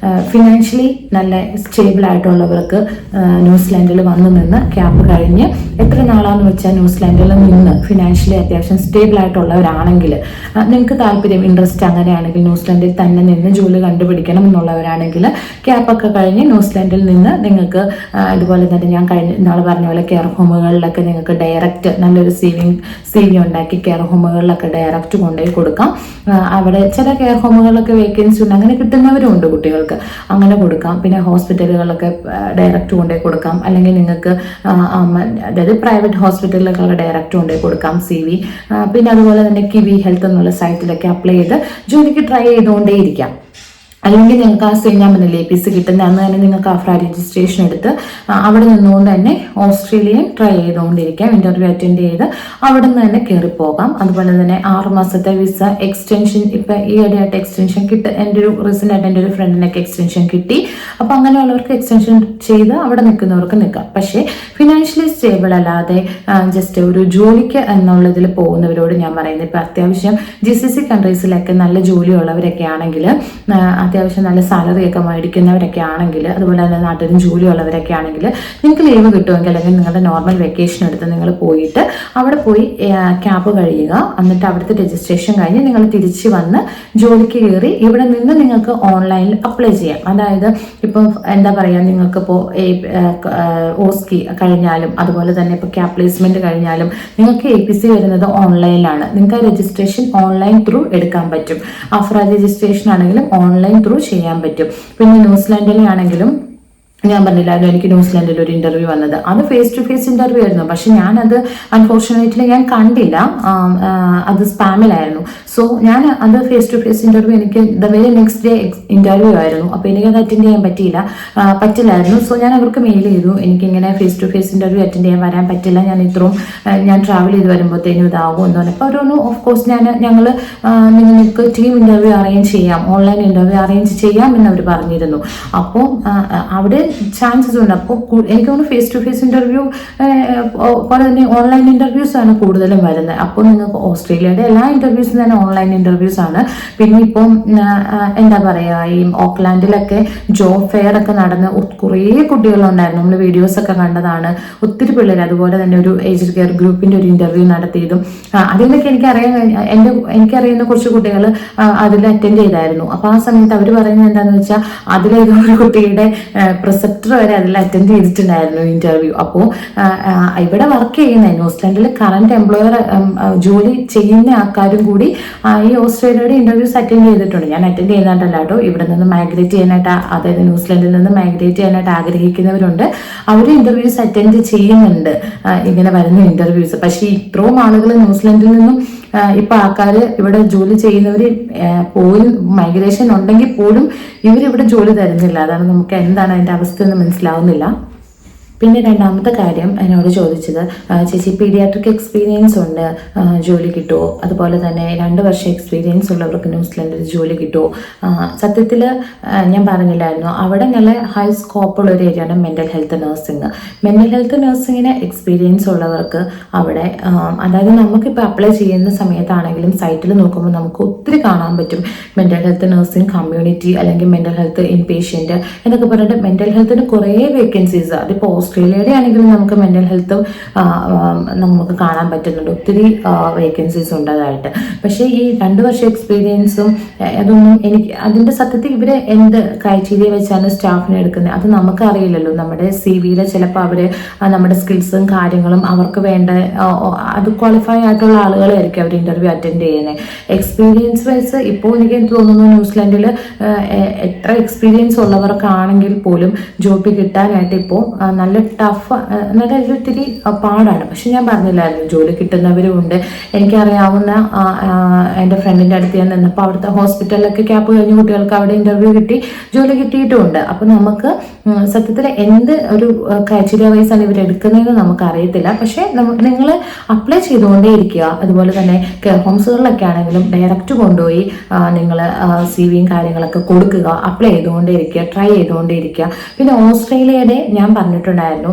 ഫിനാൻഷ്യലി നല്ല സ്റ്റേബിൾ ആയിട്ടുള്ളവർക്ക് ന്യൂസിലാൻഡിൽ വന്നു നിന്ന് ക്യാപ്പ് കഴിഞ്ഞ് എത്ര നാളാന്ന് വെച്ചാൽ ന്യൂസിലാൻഡിൽ നിന്ന് ഫിനാൻഷ്യലി അത്യാവശ്യം സ്റ്റേബിൾ ആയിട്ടുള്ളവരാണെങ്കിൽ, നിങ്ങൾക്ക് താല്പര്യം ഇൻട്രസ്റ്റ് അങ്ങനെയാണെങ്കിൽ ന്യൂസിലാൻഡിൽ തന്നെ നിന്ന് ജോലി കണ്ടുപിടിക്കണം എന്നുള്ളവരാണെങ്കിൽ ക്യാപ്പൊക്കെ കഴിഞ്ഞ് ന്യൂസിലാൻഡിൽ നിന്ന് നിങ്ങൾക്ക് ഇതുപോലെ തന്നെ ഞാൻ നാളെ പറഞ്ഞ പോലെ കെയർ ഹോമുകളിലൊക്കെ നിങ്ങൾക്ക് ഡയറക്റ്റ് നല്ലൊരു CV ഉണ്ടാക്കി കെയർ ഹോമുകളിലൊക്കെ ഡയറക്റ്റ് കൊണ്ടുപോയി കൊടുക്കാം. അവിടെ ചില കെയർ ഹോമുകളിലൊക്കെ വേക്കൻസി ഉണ്ട്, അങ്ങനെ കിട്ടുന്നവരും ഉണ്ട് കുട്ടികൾക്ക്, അങ്ങനെ കൊടുക്കാം. പിന്നെ ഹോസ്പിറ്റലുകളിലൊക്കെ ഡയറക്റ്റ് കൊണ്ടുപോയി കൊടുക്കാം, അല്ലെങ്കിൽ നിങ്ങൾക്ക് അതായത് പ്രൈവറ്റ് ഹോസ്പിറ്റലിലൊക്കെ ഡയറക്റ്റ് കൊണ്ടുപോയി കൊടുക്കാം CV. പിന്നെ അതുപോലെ തന്നെ കിവി ഹെൽത്ത് എന്നുള്ള സൈറ്റിലൊക്കെ അപ്ലൈ ചെയ്ത് ജോലിക്ക് ട്രൈ ചെയ്തുകൊണ്ടേയിരിക്കാം. അല്ലെങ്കിൽ നിങ്ങൾക്ക് ആ സെയിം ഞാൻ പറഞ്ഞില്ലേ APC കിട്ടുന്ന അന്ന് തന്നെ നിങ്ങൾക്ക് ആഫ്റ്റർ രജിസ്ട്രേഷൻ എടുത്ത് അവിടെ നിന്നുകൊണ്ട് തന്നെ ഓസ്ട്രേലിയൻ ട്രൈ ചെയ്തുകൊണ്ടിരിക്കാം. ഇന്റർവ്യൂ അറ്റൻഡ് ചെയ്ത് അവിടെ നിന്ന് തന്നെ കയറിപ്പോകാം. അതുപോലെ തന്നെ 6 മാസത്തെ വിസ എക്സ്റ്റൻഷൻ ഇപ്പം ഈ ഇടയായിട്ട് എക്സ്റ്റൻഷൻ എൻ്റെ ഒരു റീസെൻ്റായിട്ട് എൻ്റെ ഒരു ഫ്രണ്ടിനൊക്കെ എക്സ്റ്റൻഷൻ കിട്ടി. അപ്പോൾ അങ്ങനെയുള്ളവർക്ക് എക്സ്റ്റൻഷൻ ചെയ്ത് അവിടെ നിൽക്കുന്നവർക്ക് നിൽക്കാം. പക്ഷേ ഫിനാൻഷ്യലി സ്റ്റേബിൾ അല്ലാതെ ജസ്റ്റ് ഒരു ജോലിക്ക് എന്നുള്ളതിൽ പോകുന്നവരോട് ഞാൻ പറയുന്നത്, ഇപ്പം അത്യാവശ്യം GCC കൺട്രീസിലൊക്കെ നല്ല ജോലിയുള്ളവരൊക്കെ ആണെങ്കിൽ, അത്യാവശ്യം നല്ല സാലറി ഒക്കെ മേടിക്കുന്നവരൊക്കെ ആണെങ്കിൽ, അതുപോലെ തന്നെ നാട്ടിലും ജോലിയുള്ളവരൊക്കെ ആണെങ്കിൽ നിങ്ങൾക്ക് ലീവ് കിട്ടുമെങ്കിൽ അല്ലെങ്കിൽ നിങ്ങളുടെ നോർമൽ വെക്കേഷൻ എടുത്ത് നിങ്ങൾ പോയിട്ട് അവിടെ പോയി ക്യാമ്പ് കഴിയുക. എന്നിട്ട് അവിടുത്തെ രജിസ്ട്രേഷൻ കഴിഞ്ഞ് നിങ്ങൾ തിരിച്ച് വന്ന് ജോലിക്ക് കയറി ഇവിടെ നിന്ന് നിങ്ങൾക്ക് ഓൺലൈനിൽ അപ്ലൈ ചെയ്യാം. അതായത് ഇപ്പം എന്താ പറയുക, നിങ്ങൾക്കിപ്പോൾ ഓസ്കി കഴിഞ്ഞാലും അതുപോലെ തന്നെ ഇപ്പോൾ ക്യാപ് പ്ലേസ്മെന്റ് കഴിഞ്ഞാലും നിങ്ങൾക്ക് APC വരുന്നത് ഓൺലൈനിലാണ്. നിങ്ങൾക്ക് രജിസ്ട്രേഷൻ ഓൺലൈൻ ത്രൂ എടുക്കാൻ പറ്റും. ആഫ്റ്റർ രജിസ്ട്രേഷൻ ആണെങ്കിലും ഓൺലൈൻ ത്രൂ ചെയ്യാൻ പറ്റും. പിന്നെ ന്യൂസിലാൻഡിലെ ആണെങ്കിലും ഞാൻ പറഞ്ഞില്ലായിരുന്നു എനിക്ക് ന്യൂസിലാൻഡിൽ ഒരു ഇന്റർവ്യൂ വന്നത്, അത് ഫേസ് ടു ഫേസ് ഇന്റർവ്യൂ ആയിരുന്നു. പക്ഷെ ഞാനത് അൺഫോർച്ചുനേറ്റ്ലി ഞാൻ കണ്ടില്ല, അത് സ്പാമിലായിരുന്നു. സോ ഞാൻ അത് ഫേസ് ടു ഫേസ് ഇന്റർവ്യൂ എനിക്ക് the very next day interview ആയിരുന്നു. അപ്പോൾ എനിക്കത് അറ്റൻഡ് ചെയ്യാൻ പറ്റില്ലായിരുന്നു. സോ ഞാൻ അവർക്ക് മെയിൽ ചെയ്തു, എനിക്കിങ്ങനെ face to face interview attend ചെയ്യാൻ വരാൻ പറ്റില്ല, ഞാൻ ട്രാവൽ ചെയ്ത് വരുമ്പോഴത്തേനും ഇതാകും എന്ന് പറഞ്ഞു. അപ്പോൾ അവരൊന്ന് ഓഫ് കോഴ്സ് ഞങ്ങൾ നിങ്ങൾക്ക് ടീം ഇന്റർവ്യൂ അറേഞ്ച് ചെയ്യാം, ഓൺലൈൻ ഇന്റർവ്യൂ അറേഞ്ച് ചെയ്യാം എന്ന് അവർ പറഞ്ഞിരുന്നു. അപ്പോൾ അവിടെ ചാൻസസ് ഉണ്ട്. അപ്പോൾ എനിക്ക് തോന്നുന്നു ഫേസ് ടു ഫേസ് ഇന്റർവ്യൂ പോലെ തന്നെ ഓൺലൈൻ ഇന്റർവ്യൂസ് ആണ് കൂടുതലും വരുന്നത്. അപ്പോൾ നിങ്ങൾക്ക് ഓസ്ട്രേലിയയുടെ എല്ലാ ഇന്റർവ്യൂസും തന്നെ ഓൺലൈൻ ഇന്റർവ്യൂസ് ആണ്. പിന്നെ ഇപ്പം എന്താ പറയുക, ഈ ഓക്ലാൻഡിലൊക്കെ ജോബ് ഫെയർ ഒക്കെ നടന്ന് കുറേ കുട്ടികളുണ്ടായിരുന്നു, നമ്മൾ വീഡിയോസ് ഒക്കെ കണ്ടതാണ്, ഒത്തിരി പിള്ളേർ. അതുപോലെ തന്നെ ഒരു ഏജ് കെയർ ഗ്രൂപ്പിന്റെ ഒരു ഇന്റർവ്യൂ നടത്തിയതും അതിൽ നിന്നൊക്കെ എനിക്കറിയുന്ന കുറച്ച് കുട്ടികൾ അതിൽ അറ്റൻഡ് ചെയ്തായിരുന്നു. അപ്പോൾ ആ സമയത്ത് അവർ പറയുന്നത് എന്താണെന്ന് വെച്ചാൽ അതിലേതോ ഒരു കുട്ടിയുടെ പ്രിസെപ്റ്റർ വരെ അതിൽ അറ്റൻഡ് ചെയ്തിട്ടുണ്ടായിരുന്നു ഇന്റർവ്യൂ. അപ്പോൾ ഇവിടെ വർക്ക് ചെയ്യുന്ന ന്യൂസിലാൻഡിൽ കറന്റ് എംപ്ലോയർ ജോലി ചെയ്യുന്ന ആൾക്കാരും കൂടി ഈ ഓസ്ട്രേലിയയുടെ ഇന്റർവ്യൂസ് അറ്റൻഡ് ചെയ്തിട്ടുണ്ട്. ഞാൻ അറ്റൻഡ് ചെയ്യുന്നുണ്ടല്ല കേട്ടോ, ഇവിടെ നിന്ന് മൈഗ്രേറ്റ് ചെയ്യാനായിട്ട്, അതായത് ന്യൂസിലാൻഡിൽ നിന്ന് മൈഗ്രേറ്റ് ചെയ്യാനായിട്ട് ആഗ്രഹിക്കുന്നവരുണ്ട്, അവർ ഇന്റർവ്യൂസ് അറ്റൻഡ് ചെയ്യുന്നുണ്ട്, ഇങ്ങനെ വരുന്ന ഇന്റർവ്യൂസ്. പക്ഷേ ഇത്രയും ആളുകൾ ന്യൂസിലാൻഡിൽ നിന്നും ഇപ്പൊ ആൾക്കാർ ഇവിടെ ജോലി ചെയ്യുന്നവർ പോലും മൈഗ്രേഷൻ ഉണ്ടെങ്കിൽ പോലും ഇവരിവിടെ ജോലി തരുന്നില്ല. അതാണ് നമുക്ക് എന്താണ് അതിന്റെ അവസ്ഥ എന്ന് മനസ്സിലാവുന്നില്ല. പിന്നെ രണ്ടാമത്തെ കാര്യം എന്നോട് ചോദിച്ചത്, ചേച്ചി പീഡിയാട്രിക് എക്സ്പീരിയൻസ് ഉണ്ട്, ജോലി കിട്ടുമോ? അതുപോലെ തന്നെ 2 വർഷം എക്സ്പീരിയൻസ് ഉള്ളവർക്ക് ന്യൂസിലാൻഡിൽ ജോലി കിട്ടുമോ? സത്യത്തിൽ ഞാൻ പറഞ്ഞില്ലായിരുന്നു, അവിടെ നല്ല ഹൈ സ്കോപ്പുള്ള ഒരു ഏരിയയാണ് mental health nursing. Mental health നഴ്സിങ്ങിന് എക്സ്പീരിയൻസ് ഉള്ളവർക്ക് അവിടെ, അതായത് നമുക്കിപ്പോൾ അപ്ലൈ ചെയ്യുന്ന സമയത്താണെങ്കിലും സൈറ്റിൽ നോക്കുമ്പോൾ നമുക്ക് ഒത്തിരി കാണാൻ പറ്റും മെൻ്റൽ ഹെൽത്ത് നഴ്സിംഗ് കമ്മ്യൂണിറ്റി, അല്ലെങ്കിൽ മെൻ്റൽ ഹെൽത്ത് ഇൻ പേഷ്യൻ്റ് എന്നൊക്കെ പറഞ്ഞിട്ട് മെൻ്റൽ ഹെൽത്തിന് കുറേ വേക്കൻസീസ്. അതിപ്പോൾ ഓസ്ട്രേലിയയുടെ ആണെങ്കിലും നമുക്ക് മെൻ്റൽ ഹെൽത്ത് നമുക്ക് കാണാൻ പറ്റുന്നുണ്ട്, ഒത്തിരി വേക്കൻസീസ് ഉണ്ടതായിട്ട്. പക്ഷേ ഈ 2 വർഷം എക്സ്പീരിയൻസും അതൊന്നും എനിക്ക് അതിൻ്റെ സത്യത്തിൽ ഇവർ എന്ത് ക്രൈറ്റീരിയ വെച്ചാണ് സ്റ്റാഫിനെ എടുക്കുന്നത് അത് നമുക്കറിയില്ലല്ലോ. നമ്മുടെ CV-യിൽ ചിലപ്പോൾ അവർ നമ്മുടെ സ്കിൽസും കാര്യങ്ങളും അവർക്ക് വേണ്ട അത് ക്വാളിഫൈ ആയിട്ടുള്ള ആളുകളായിരിക്കും അവർ ഇന്റർവ്യൂ അറ്റൻഡ് ചെയ്യുന്നത്. എക്സ്പീരിയൻസ് വൈസ് ഇപ്പോൾ എനിക്ക് തോന്നുന്നു ന്യൂസിലാൻഡിൽ എത്ര എക്സ്പീരിയൻസ് ഉള്ളവർക്കാണെങ്കിൽ പോലും ജോബ് കിട്ടാനായിട്ട് ഇപ്പോൾ നല്ല നല്ല ടഫ്, നല്ല ഒത്തിരി പാടാണ്. പക്ഷെ ഞാൻ പറഞ്ഞില്ലായിരുന്നു, ജോലി കിട്ടുന്നവരും ഉണ്ട്. എനിക്കറിയാവുന്ന എൻ്റെ ഫ്രണ്ടിൻ്റെ അടുത്ത് ഞാൻ നിന്നപ്പോൾ അവിടുത്തെ ഹോസ്പിറ്റലിലൊക്കെ ക്യാപ്പ് കഴിഞ്ഞ കുട്ടികൾക്ക് അവിടെ ഇൻ്റർവ്യൂ കിട്ടി ജോലി കിട്ടിയിട്ടുമുണ്ട്. അപ്പം നമുക്ക് സത്യത്തിൽ എന്ത് ഒരു ക്രൈറ്റീരിയ വൈസാണ് ഇവരെടുക്കുന്നതെന്ന് നമുക്ക് അറിയത്തില്ല. പക്ഷേ നിങ്ങൾ അപ്ലൈ ചെയ്തുകൊണ്ടേ ഇരിക്കുക. അതുപോലെ തന്നെ കെയർ ഹോംസുകളിലൊക്കെ ആണെങ്കിലും ഡയറക്റ്റ് കൊണ്ടുപോയി നിങ്ങൾ CV-യും കാര്യങ്ങളൊക്കെ കൊടുക്കുക, അപ്ലൈ ചെയ്തുകൊണ്ടേ ഇരിക്കുക, ട്രൈ ചെയ്തുകൊണ്ടേ ഇരിക്കുക. പിന്നെ ഓസ്ട്രേലിയയുടെ ഞാൻ പറഞ്ഞിട്ടുണ്ടായിരുന്നു,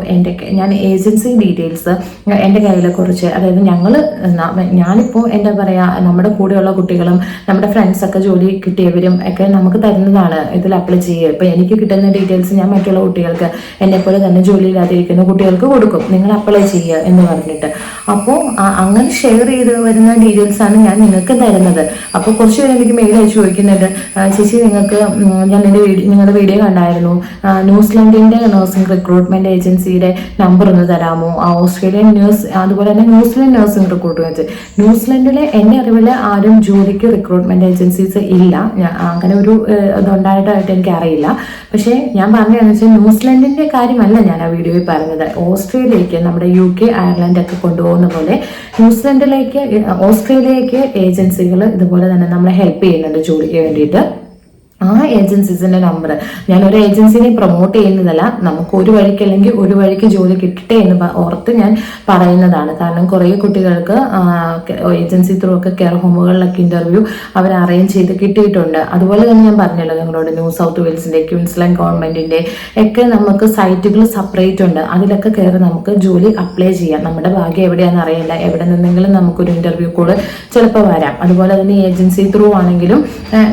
ഞാൻ ഏജൻസി ഡീറ്റെയിൽസ് എൻ്റെ കയ്യിലെ കുറിച്ച്, അതായത് ഞാനിപ്പോൾ എന്താ പറയുക, നമ്മുടെ കൂടെയുള്ള കുട്ടികളും നമ്മുടെ ഫ്രണ്ട്സൊക്കെ ജോലി കിട്ടിയവരും ഒക്കെ നമുക്ക് തരുന്നതാണ് ഇതിൽ അപ്ലൈ ചെയ്യുക. ഇപ്പോൾ എനിക്ക് കിട്ടുന്ന ഡീറ്റെയിൽസ് ഞാൻ മറ്റുള്ള കുട്ടികൾക്ക്, എന്നെപ്പോലെ തന്നെ ജോലിയില്ലാതിരിക്കുന്ന കുട്ടികൾക്ക് കൊടുക്കും, നിങ്ങൾ അപ്ലൈ ചെയ്യുക എന്ന് പറഞ്ഞിട്ട്. അപ്പോൾ അങ്ങനെ ഷെയർ ചെയ്ത് വരുന്ന ഡീറ്റെയിൽസാണ് ഞാൻ നിങ്ങൾക്ക് തരുന്നത്. അപ്പോൾ കുറച്ച് പേര് എനിക്ക് മെയിൽ അയച്ച് ചോദിക്കുന്നുണ്ട്, ചേച്ചി നിങ്ങൾക്ക് ഞാൻ നിങ്ങളുടെ വീഡിയോ കണ്ടായിരുന്നു, ന്യൂസിലൻഡിൻ്റെ നഴ്സിംഗ് റിക്രൂട്ട്മെൻറ്റ് ഏജൻസിയുടെ നമ്പർ ഒന്ന് തരാമോ? ഓസ്ട്രേലിയൻ നേഴ്സ്, അതുപോലെ തന്നെ ന്യൂസിലൻഡ് നഴ്സിംഗ് റിക്രൂട്ട്മെൻറ്റ്. ന്യൂസിലൻഡിലെ എൻ്റെ അറിവിൽ ആരും ജോലിക്ക് റിക്രൂട്ട്മെൻറ്റ് ഏജൻസീസ് ഇല്ല, അങ്ങനെ ഒരു ഇതുണ്ടായിട്ടായിട്ട് എനിക്കറിയില്ല. പക്ഷേ ഞാൻ പറഞ്ഞതെന്ന് വെച്ചാൽ ന്യൂസിലൻഡിൻ്റെ കാര്യമല്ല ഞാൻ ആ വീഡിയോയിൽ പറഞ്ഞത്. ഓസ്ട്രേലിയക്ക്, നമ്മുടെ UK, അയർലൻഡ് ഒക്കെ കൊണ്ടുപോകുന്ന പോലെ ഓസ്ട്രേലിയക്ക് ഏജൻസികൾ ഇതുപോലെ തന്നെ നമ്മളെ ഹെൽപ്പ് ചെയ്യുന്നുണ്ട് ജോലിക്ക് വേണ്ടിയിട്ട്. ആ ഏജൻസീസിൻ്റെ നമ്പർ, ഞാനൊരു ഏജൻസിനെ പ്രൊമോട്ട് ചെയ്യുന്നതല്ല, നമുക്ക് ഒരു വഴിക്ക് അല്ലെങ്കിൽ ഒരു വഴിക്ക് ജോലി കിട്ടട്ടെ എന്ന് ഓർത്ത് ഞാൻ പറയുന്നതാണ്. കാരണം കുറേ കുട്ടികൾക്ക് ഏജൻസി ത്രൂ ഒക്കെ കെയർ ഹോമുകളിലൊക്കെ ഇൻ്റർവ്യൂ അവർ അറേഞ്ച് ചെയ്ത് കിട്ടിയിട്ടുണ്ട്. അതുപോലെ തന്നെ ഞാൻ പറഞ്ഞല്ലോ നിങ്ങളോട്, ന്യൂ സൗത്ത് വെയിൽസിൻ്റെ, ക്വീൻസ്ലാൻഡ് ഗവൺമെൻറ്റിൻ്റെ ഒക്കെ നമുക്ക് സൈറ്റുകൾ സെപ്പറേറ്റ് ഉണ്ട്. അതിലൊക്കെ കയറി നമുക്ക് ജോലി അപ്ലൈ ചെയ്യാം. നമ്മുടെ ഭാഗ്യം എവിടെയാണെന്ന് അറിയില്ല, എവിടെ നിന്നെങ്കിലും നമുക്കൊരു ഇൻ്റർവ്യൂ കൂടെ ചിലപ്പോൾ വരാം. അതുപോലെ തന്നെ ഏജൻസി ത്രൂ ആണെങ്കിലും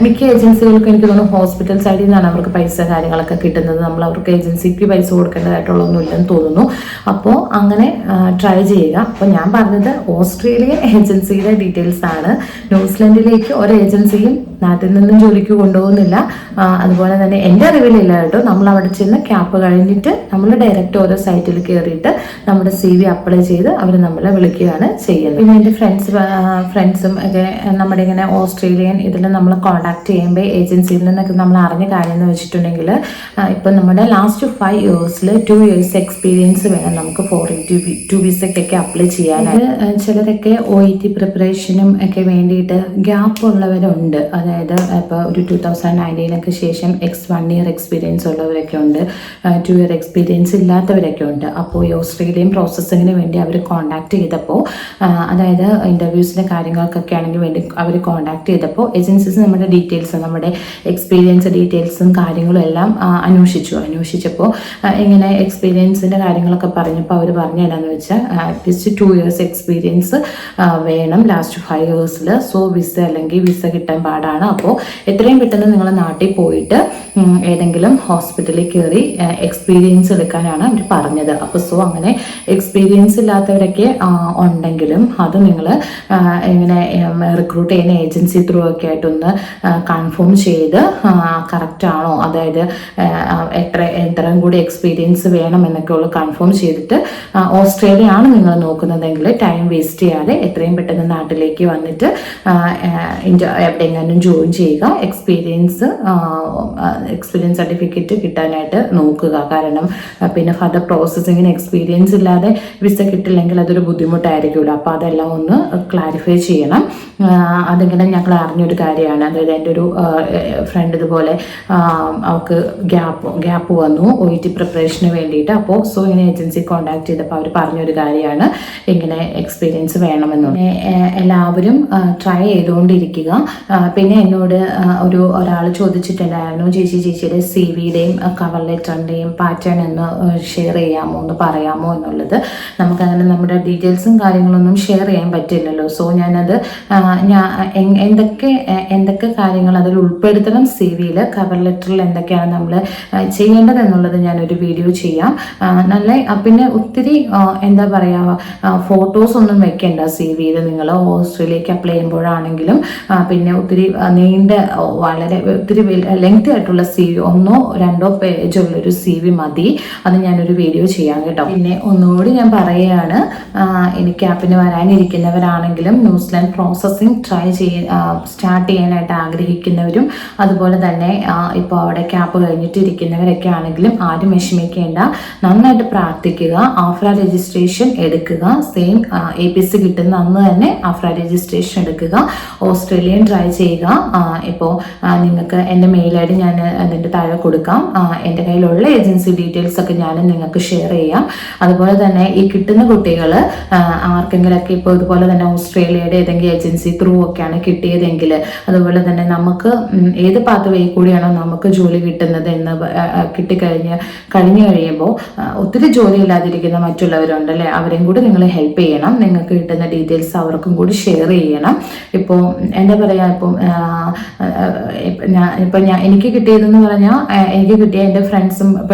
മിക്ക ഏജൻസികൾക്കും എനിക്ക് ഹോസ്പിറ്റൽ സൈഡിൽ നിന്നാണ് അവർക്ക് പൈസ കാര്യങ്ങളൊക്കെ കിട്ടുന്നത്. നമ്മൾ അവർക്ക് ഏജൻസിക്ക് പൈസ കൊടുക്കേണ്ടതായിട്ടുള്ളതൊന്നും ഇല്ലെന്ന് തോന്നുന്നു. അപ്പോൾ അങ്ങനെ ട്രൈ ചെയ്യുക. അപ്പോൾ ഞാൻ പറഞ്ഞത് ഓസ്ട്രേലിയൻ ഏജൻസിയുടെ ഡീറ്റെയിൽസ് ആണ്. ന്യൂസിലൻഡിലേക്ക് ഒരു ഏജൻസിയും നാട്ടിൽ നിന്നും ജോലിക്ക് കൊണ്ടുപോകുന്നില്ല. അതുപോലെ തന്നെ എൻ്റെ അറിവിലില്ല കേട്ടോ. നമ്മൾ അവിടെ ചെന്ന് ക്യാപ്പ് കഴിഞ്ഞിട്ട് നമ്മൾ ഡയറക്റ്റ് ഓരോ സൈറ്റിൽ കയറിയിട്ട് നമ്മുടെ CV അപ്ലൈ ചെയ്ത് അവർ നമ്മളെ വിളിക്കുകയാണ് ചെയ്യുന്നത്. പിന്നെ എൻ്റെ ഫ്രണ്ട്സും ഒക്കെ നമ്മുടെ ഇങ്ങനെ ഓസ്ട്രേലിയൻ ഇതിൽ നമ്മൾ കോൺടാക്ട് ചെയ്യുമ്പോൾ ഏജൻസിയിൽ നിന്നൊക്കെ നമ്മൾ അറിഞ്ഞ കാര്യം എന്ന് വെച്ചിട്ടുണ്ടെങ്കിൽ, ഇപ്പം നമ്മുടെ ലാസ്റ്റ് 5 ഇയേഴ്സിൽ 2 ഇയേഴ്സ് എക്സ്പീരിയൻസ് വേണം നമുക്ക് 482 വിസയ്ക്കൊക്കെ അപ്ലൈ ചെയ്യാനായിട്ട്. ചിലരൊക്കെ OET പ്രിപ്പറേഷനും ഒക്കെ വേണ്ടിയിട്ട് ഗ്യാപ്പ് ഉള്ളവരുണ്ട്. അതായത് ഇപ്പോൾ ഒരു 2019 ശേഷം 1 ഇയർ എക്സ്പീരിയൻസ് ഉള്ളവരൊക്കെ ഉണ്ട്, 2 ഇയർ എക്സ്പീരിയൻസ് ഇല്ലാത്തവരൊക്കെ ഉണ്ട്. അപ്പോൾ ഈ ഓസ്ട്രേലിയൻ പ്രോസസ്സിങ്ങിന് വേണ്ടി അവർ കോൺടാക്ട് ചെയ്തപ്പോൾ, അതായത് ഇൻ്റർവ്യൂസിൻ്റെ കാര്യങ്ങൾക്കൊക്കെ ആണെങ്കിൽ വേണ്ടി അവർ കോൺടാക്ട് ചെയ്തപ്പോൾ ഏജൻസീസ് നമ്മുടെ ഡീറ്റെയിൽസ്, നമ്മുടെ എക്സ്പീരിയൻസ് ഡീറ്റെയിൽസും കാര്യങ്ങളും എല്ലാം അന്വേഷിച്ചപ്പോൾ ഇങ്ങനെ എക്സ്പീരിയൻസിൻ്റെ കാര്യങ്ങളൊക്കെ പറഞ്ഞപ്പോൾ അവർ പറഞ്ഞു തരാമെന്ന് വെച്ചാൽ അറ്റ്ലീസ്റ്റ് 2 ഇയേഴ്സ് എക്സ്പീരിയൻസ് വേണം ലാസ്റ്റ് 5 ഇയേഴ്സിൽ. സോ വിസ അല്ലെങ്കിൽ വിസ കിട്ടാൻ പാടാണ്. അപ്പോൾ എത്രയും പെട്ടെന്ന് നിങ്ങൾ നാട്ടിൽ പോയിട്ട് ഏതെങ്കിലും ഹോസ്പിറ്റലിൽ കയറി എക്സ്പീരിയൻസ് എടുക്കാനാണ് അവർ പറഞ്ഞത്. അപ്പോൾ സോ അങ്ങനെ എക്സ്പീരിയൻസ് ഇല്ലാത്തവരൊക്കെ ഉണ്ടെങ്കിലും അത് നിങ്ങൾ ഇങ്ങനെ റിക്രൂട്ട് ചെയ്യുന്ന ഏജൻസി ത്രൂ ഒക്കെ ആയിട്ടൊന്ന് കൺഫേം ചെയ്ത് കറക്റ്റാണോ, അതായത് എത്രയും കൂടി എക്സ്പീരിയൻസ് വേണം എന്നൊക്കെ ഉള്ള കൺഫേം ചെയ്തിട്ട് ഓസ്ട്രേലിയ ആണ് നിങ്ങൾ നോക്കുന്നതെങ്കിൽ ടൈം വേസ്റ്റ് ചെയ്യാതെ എത്രയും പെട്ടെന്ന് നാട്ടിലേക്ക് വന്നിട്ട് എവിടെയെങ്കിലും ജോയിൻ ചെയ്യുക. എക്സ്പീരിയൻസ് സർട്ടിഫിക്കറ്റ് കിട്ടാനായിട്ട് നോക്കുക. കാരണം പിന്നെ ഫർദർ പ്രോസസ്സിങ്ങിന് എക്സ്പീരിയൻസ് ഇല്ലാതെ വിസ കിട്ടില്ലെങ്കിൽ അതൊരു ബുദ്ധിമുട്ടായിരിക്കുമല്ലോ. അപ്പോൾ അതെല്ലാം ഒന്ന് ക്ലാരിഫൈ ചെയ്യണം. അതിങ്ങനെ ഞങ്ങൾ അറിഞ്ഞൊരു കാര്യമാണ്. അതായത് എൻ്റെ ഒരു ഫ്രണ്ട് ഇതുപോലെ അവൾക്ക് ഗ്യാപ്പ് വന്നു OET പ്രിപ്പറേഷന് വേണ്ടിയിട്ട്. അപ്പോൾ സോ ഇങ്ങനെ ഏജൻസി കോൺടാക്ട് ചെയ്തപ്പോൾ അവർ പറഞ്ഞൊരു കാര്യമാണ് ഇങ്ങനെ എക്സ്പീരിയൻസ് വേണമെന്ന്. എല്ലാവരും ട്രൈ ചെയ്തുകൊണ്ടിരിക്കുക. പിന്നെ എന്നോട് ഒരാൾ ചോദിച്ചിട്ടുണ്ടായിരുന്നു, ചേച്ചിയുടെ CV-യുടെയും കവർ ലെറ്ററിൻ്റെയും പാറ്റേൺ ഒന്ന് ഷെയർ ചെയ്യാമോ, ഒന്ന് പറയാമോ എന്നുള്ളത്. നമുക്കങ്ങനെ നമ്മുടെ ഡീറ്റെയിൽസും കാര്യങ്ങളൊന്നും ഷെയർ ചെയ്യാൻ പറ്റില്ലല്ലോ. സോ ഞാനത് എന്തൊക്കെ കാര്യങ്ങൾ അതിൽ ഉൾപ്പെടുത്തണം, CV-യിൽ കവർ ലെറ്ററിൽ എന്തൊക്കെയാണ് നമ്മൾ ചെയ്യേണ്ടത് എന്നുള്ളത് ഞാനൊരു വീഡിയോ ചെയ്യാം. പിന്നെ ഒത്തിരി എന്താ പറയുക, ഫോട്ടോസ് ഒന്നും വെക്കേണ്ട CV-യിൽ നിങ്ങൾ ഓസ്ട്രേലിയക്ക് അപ്ലൈ ചെയ്യുമ്പോഴാണെങ്കിലും. പിന്നെ ഒത്തിരി വളരെ ഒത്തിരി ലെങ്തി ആയിട്ടുള്ള CV, 1-2 പേജുള്ളൊരു CV മതി. അത് ഞാനൊരു വീഡിയോ ചെയ്യാം കേട്ടോ. പിന്നെ ഒന്നുകൂടി ഞാൻ പറയുകയാണ്, എനിക്ക് ക്യാപ്പിന് വരാനിരിക്കുന്നവരാണെങ്കിലും ന്യൂസിലാൻഡ് പ്രോസസ്സിങ് സ്റ്റാർട്ട് ചെയ്യാനായിട്ട് ആഗ്രഹിക്കുന്നവരും അതുപോലെ തന്നെ ഇപ്പോൾ അവിടെ ക്യാപ്പ് കഴിഞ്ഞിട്ട് ഇരിക്കുന്നവരൊക്കെ ആണെങ്കിലും ആരും വിഷമിക്കേണ്ട, നന്നായിട്ട് പ്രാർത്ഥിക്കുക. ആഫ്ര രജിസ്ട്രേഷൻ എടുക്കുക. സെയിം APC കിട്ടുന്ന അന്ന് തന്നെ ആഫ്ര രജിസ്ട്രേഷൻ എടുക്കുക. ഓസ്ട്രേലിയൻ ട്രൈ ചെയ്യുക. ഇപ്പോൾ നിങ്ങൾക്ക് എൻ്റെ മെയിൽ ID ഞാൻ അതിൻ്റെ താഴെ കൊടുക്കാം. എൻ്റെ കയ്യിലുള്ള ഏജൻസി ഡീറ്റെയിൽസ് ഒക്കെ ഞാൻ നിങ്ങൾക്ക് ഷെയർ ചെയ്യാം. അതുപോലെ തന്നെ ഈ കിട്ടുന്ന കുട്ടികൾ ആർക്കെങ്കിലൊക്കെ ഇപ്പോൾ ഇതുപോലെ തന്നെ ഓസ്ട്രേലിയയുടെ ഏതെങ്കിലും ഏജൻസി ത്രൂ ഒക്കെയാണ് കിട്ടിയതെങ്കിൽ, അതുപോലെ തന്നെ നമുക്ക് ഏത് പാത്ത് വഴി കൂടിയാണോ നമുക്ക് ജോലി കിട്ടുന്നത് എന്ന് കഴിഞ്ഞു കഴിയുമ്പോൾ ഒത്തിരി ജോലി ഇല്ലാതിരിക്കുന്ന മറ്റുള്ളവരുണ്ടല്ലേ, അവരെയും കൂടി നിങ്ങൾ ഹെൽപ്പ് ചെയ്യണം. നിങ്ങൾക്ക് കിട്ടുന്ന ഡീറ്റെയിൽസ് അവർക്കും കൂടി ഷെയർ ചെയ്യണം. ഇപ്പോൾ എന്താ പറയുക, എനിക്ക് കിട്ടിയതെന്ന് പറഞ്ഞാൽ എനിക്ക് കിട്ടിയ എൻ്റെ ഫ്രണ്ട്സും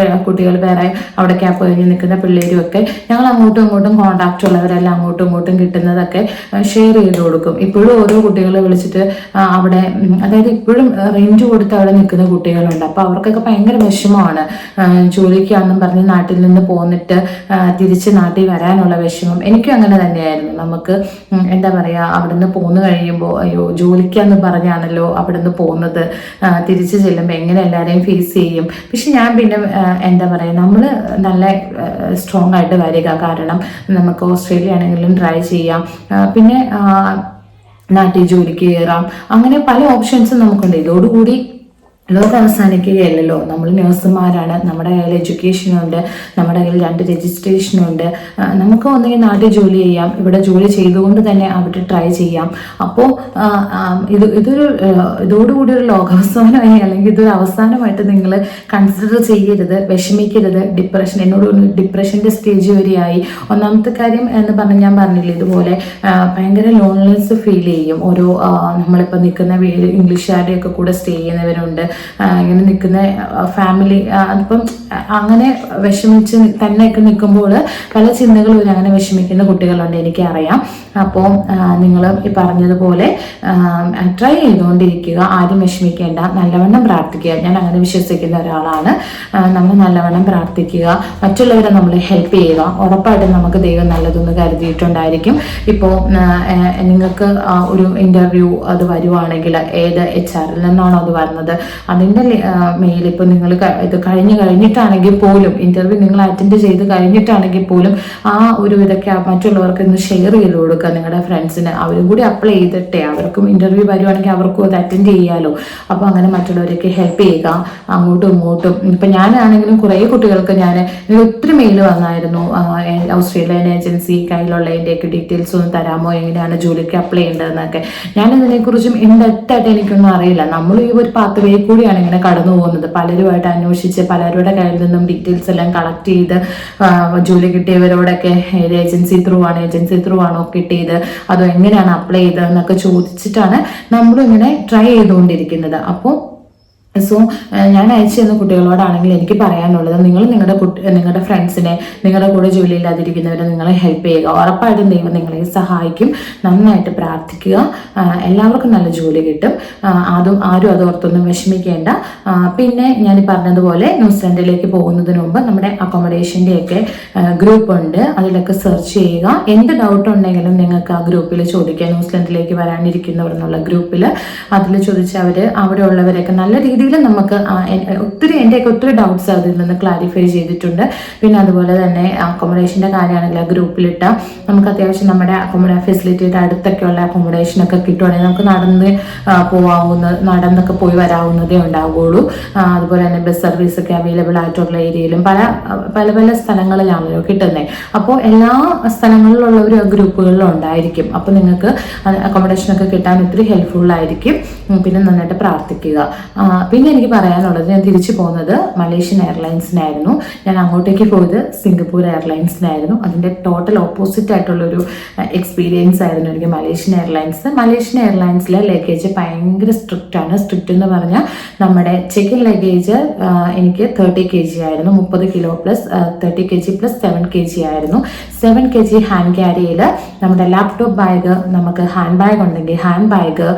കുട്ടികൾ വേറെ അവിടെ ക്യാപ്പ് കഴിഞ്ഞ് നിൽക്കുന്ന പിള്ളേരും ഒക്കെ ഞങ്ങൾ അങ്ങോട്ടും ഇങ്ങോട്ടും കോൺടാക്റ്റ് ഉള്ളവരെല്ലാം അങ്ങോട്ടും ഇങ്ങോട്ടും കിട്ടുന്നതൊക്കെ ഷെയർ ചെയ്ത് കൊടുക്കും. ഇപ്പോഴും ഓരോ കുട്ടികളെ വിളിച്ചിട്ട് അവിടെ, അതായത് ഇപ്പോഴും റെന്റ് കൊടുത്ത് അവിടെ നിൽക്കുന്ന കുട്ടികളുണ്ട്. അപ്പോൾ അവർക്കൊക്കെ ഭയങ്കര വിഷമമാണ്. ജോലിക്കാണെന്നും പറഞ്ഞ് നാട്ടിൽ നിന്ന് പോന്നിട്ട് തിരിച്ച് നാട്ടിൽ വരാനുള്ള വിഷമം. എനിക്കും അങ്ങനെ തന്നെയായിരുന്നു. നമുക്ക് എന്താ പറയുക, അവിടെ നിന്ന് പോന്നു കഴിയുമ്പോൾ അയ്യോ ജോലിക്കാന്ന് പറഞ്ഞാണല്ലോ അവിടെ നിന്ന് പോകുന്നത്, തിരിച്ച് ചെല്ലുമ്പോൾ എങ്ങനെ എല്ലാവരെയും ഫേസ് ചെയ്യും. പക്ഷെ ഞാൻ പിന്നെ എന്താ പറയുക, നമ്മൾ നല്ല സ്ട്രോങ് ആയിട്ട് വരിക. കാരണം നമുക്ക് ഓസ്ട്രേലിയ ആണെങ്കിലും ട്രൈ ചെയ്യാം, പിന്നെ നാട്ടിൽ ജോലിക്ക് കയറാം. അങ്ങനെ പല ഓപ്ഷൻസും നമുക്കുണ്ട്. ഇതോടുകൂടി ലോകം അവസാനിക്കുകയല്ലല്ലോ. നമ്മൾ നഴ്സുമാരാണ്, നമ്മുടെ കയ്യിൽ എഡ്യൂക്കേഷനുണ്ട്, നമ്മുടെ കയ്യിൽ 2 രജിസ്ട്രേഷനുണ്ട്. നമുക്ക് ഒന്നെങ്കിൽ നാട്ടിൽ ജോലി ചെയ്യാം, ഇവിടെ ജോലി ചെയ്തുകൊണ്ട് തന്നെ അവിടെ ട്രൈ ചെയ്യാം. അപ്പോൾ ഇതോടുകൂടി ഒരു ലോകാവസാനമായി അല്ലെങ്കിൽ ഇതൊരു അവസാനമായിട്ട് നിങ്ങൾ കൺസിഡർ ചെയ്യരുത്, വിഷമിക്കരുത്. എന്നോട് ഡിപ്രഷൻ്റെ സ്റ്റേജ് വരെയായി. ഒന്നാമത്തെ കാര്യം എന്ന് പറഞ്ഞാൽ ഞാൻ പറഞ്ഞില്ലേ, ഇതുപോലെ ഭയങ്കര ലോൺലെസ് ഫീൽ ചെയ്യും. ഓരോ നമ്മളിപ്പോൾ നിൽക്കുന്ന വീട് ഇംഗ്ലീഷുകാരുടെയൊക്കെ കൂടെ സ്റ്റേ ചെയ്യുന്നവരുണ്ട്, ഇങ്ങനെ നിൽക്കുന്ന ഫാമിലി. അപ്പം അങ്ങനെ വിഷമിച്ച് തന്നെയൊക്കെ നിൽക്കുമ്പോൾ പല ചിന്തകളും വരും. അങ്ങനെ വിഷമിക്കുന്ന കുട്ടികളുണ്ട്, എനിക്കറിയാം. അപ്പോൾ നിങ്ങൾ ഈ പറഞ്ഞതുപോലെ ട്രൈ ചെയ്തുകൊണ്ടിരിക്കുക, ആരും വിഷമിക്കേണ്ട, നല്ലവണ്ണം പ്രാർത്ഥിക്കുക. ഞാൻ അങ്ങനെ വിശ്വസിക്കുന്ന ഒരാളാണ്. നമ്മൾ നല്ലവണ്ണം പ്രാർത്ഥിക്കുക, മറ്റുള്ളവരെ നമ്മൾ ഹെൽപ്പ് ചെയ്യുക. ഉറപ്പായിട്ടും നമുക്ക് ദൈവം നല്ലതൊന്ന് കരുതിയിട്ടുണ്ടായിരിക്കും. ഇപ്പോൾ നിങ്ങൾക്ക് ഒരു ഇൻ്റർവ്യൂ അത് വരുവാണെങ്കിൽ ഏത് HR-ൽ നിന്നാണോ അത് വരുന്നത്, അതിൻ്റെ മെയിൽ ഇപ്പോൾ നിങ്ങൾ ഇത് കഴിഞ്ഞിട്ടാണെങ്കിൽ പോലും, ഇൻ്റർവ്യൂ നിങ്ങൾ അറ്റൻഡ് ചെയ്ത് കഴിഞ്ഞിട്ടാണെങ്കിൽ പോലും ആ ഒരു ഇതൊക്കെ മറ്റുള്ളവർക്ക് ഒന്ന് ഷെയർ ചെയ്ത് കൊടുക്കുക. നിങ്ങളുടെ ഫ്രണ്ട്സിന്, അവരും കൂടി അപ്ലൈ ചെയ്തിട്ടേ അവർക്കും ഇൻ്റർവ്യൂ വരുവാണെങ്കിൽ അവർക്കും അത് അറ്റൻഡ് ചെയ്യാമല്ലോ. അപ്പോൾ അങ്ങനെ മറ്റുള്ളവരൊക്കെ ഹെൽപ്പ് ചെയ്യുക, അങ്ങോട്ടും ഇങ്ങോട്ടും. ഇപ്പം ഞാനാണെങ്കിലും കുറേ കുട്ടികൾക്ക് എനിക്ക് ഒത്തിരി മെയിൽ വന്നായിരുന്നു, ഓസ്ട്രേലിയൻ ഏജൻസി കയ്യിലുള്ളതിൻ്റെയൊക്കെ ഡീറ്റെയിൽസ് ഒന്ന് തരാമോ, എങ്ങനെയാണ് ജോലിക്ക് അപ്ലൈ ചെയ്യേണ്ടതെന്നൊക്കെ. ഞാനിതിനെക്കുറിച്ചും ഡെപ്തായിട്ട് എനിക്കൊന്നും അറിയില്ല. നമ്മൾ ഈ ഒരു പാത്ത് വേ കൂടിയാണ് ഇങ്ങനെ കടന്നു പോകുന്നത്. പലരുമായിട്ട് അന്വേഷിച്ച് പലരുടെ കയ്യിൽ നിന്നും ഡീറ്റെയിൽസ് എല്ലാം കളക്ട് ചെയ്ത് ജോലി കിട്ടിയവരോടൊക്കെ ഏത് ഏജൻസി ത്രൂ ആണോ കിട്ടിയത്, അതോ എങ്ങനെയാണ് അപ്ലൈ ചെയ്തതെന്നൊക്കെ ചോദിച്ചിട്ടാണ് നമ്മളിങ്ങനെ ട്രൈ ചെയ്തുകൊണ്ടിരിക്കുന്നത്. അപ്പോൾ ഞാൻ അയച്ചു തന്ന കുട്ടികളോടാണെങ്കിൽ എനിക്ക് പറയാനുള്ളത്, നിങ്ങൾ നിങ്ങളുടെ ഫ്രണ്ട്സിനെ, നിങ്ങളുടെ കൂടെ ജോലിയില്ലാതിരിക്കുന്നവരെ നിങ്ങളെ ഹെൽപ്പ് ചെയ്യുക. ഉറപ്പായിട്ടും ദൈവം നിങ്ങളെ സഹായിക്കും. നന്നായിട്ട് പ്രാർത്ഥിക്കുക, എല്ലാവർക്കും നല്ല ജോലി കിട്ടും. ആരും അതോർത്തൊന്നും വിഷമിക്കേണ്ട. പിന്നെ ഞാൻ പറഞ്ഞതുപോലെ ന്യൂസിലൻഡിലേക്ക് പോകുന്നതിന് മുമ്പ് നമ്മുടെ അക്കോമഡേഷൻ്റെയൊക്കെ ഗ്രൂപ്പ് ഉണ്ട്, അതിലൊക്കെ സെർച്ച് ചെയ്യുക. എന്ത് ഡൗട്ട് ഉണ്ടെങ്കിലും നിങ്ങൾക്ക് ആ ഗ്രൂപ്പിൽ ചോദിക്കുക. ന്യൂസിലൻഡിലേക്ക് വരാനിരിക്കുന്നവർ എന്നുള്ള ഗ്രൂപ്പിൽ അതിൽ ചോദിച്ചാൽ അവിടെ ഉള്ളവരൊക്കെ നല്ല രീതിയിൽ നമുക്ക് എൻ്റെയൊക്കെ ഒത്തിരി ഡൗട്ട്സ് അതിൽ നിന്ന് ക്ലാരിഫൈ ചെയ്തിട്ടുണ്ട്. പിന്നെ അതുപോലെ തന്നെ അക്കോമഡേഷൻ്റെ കാര്യമാണെങ്കിൽ ആ ഗ്രൂപ്പിലിട്ട നമുക്ക് അത്യാവശ്യം നമ്മുടെ ഫെസിലിറ്റിയുടെ അടുത്തൊക്കെയുള്ള അക്കോമഡേഷനൊക്കെ കിട്ടുവാണെങ്കിൽ നമുക്ക് നടന്നൊക്കെ പോയി വരാവുന്നതേ ഉണ്ടാവുകയുള്ളൂ. അതുപോലെ തന്നെ ബസ് സർവീസൊക്കെ അവൈലബിൾ ആയിട്ടുള്ള ഏരിയയിലും പല സ്ഥലങ്ങളിലാണല്ലോ കിട്ടുന്നത്. അപ്പോൾ എല്ലാ സ്ഥലങ്ങളിലുള്ളവരും ആ ഗ്രൂപ്പുകളിലും ഉണ്ടായിരിക്കും. അപ്പോൾ നിങ്ങൾക്ക് അക്കോമഡേഷനൊക്കെ കിട്ടാൻ ഒത്തിരി ഹെൽപ്ഫുള്ളായിരിക്കും. പിന്നെ നന്നായിട്ട് പ്രാർത്ഥിക്കുക. പിന്നെ എനിക്ക് പറയാനുള്ളത്, ഞാൻ തിരിച്ചു പോകുന്നത് മലേഷ്യൻ എയർലൈൻസിനായിരുന്നു. ഞാൻ അങ്ങോട്ടേക്ക് പോയത് സിംഗപ്പൂർ എയർലൈൻസിനായിരുന്നു. അതിൻ്റെ ടോട്ടൽ ഓപ്പോസിറ്റ് ആയിട്ടുള്ളൊരു എക്സ്പീരിയൻസ് ആയിരുന്നു എനിക്ക് മലേഷ്യൻ എയർലൈൻസിലെ ലഗേജ് ഭയങ്കര സ്ട്രിക്റ്റ് ആണ്. സ്ട്രിക്റ്റ് എന്ന് പറഞ്ഞാൽ നമ്മുടെ ചെക്ക് ഇൻ ലഗേജ് എനിക്ക് 30 kg ആയിരുന്നു. 30 kilo plus 30 kg plus 7 kg ആയിരുന്നു. 7 kg ഹാൻഡ് ക്യാരിയിൽ നമ്മുടെ ലാപ്ടോപ്പ് ബാഗ്, നമുക്ക് ഹാൻഡ് ബാഗ് ഉണ്ടെങ്കിൽ ഹാൻഡ് ബാഗ്,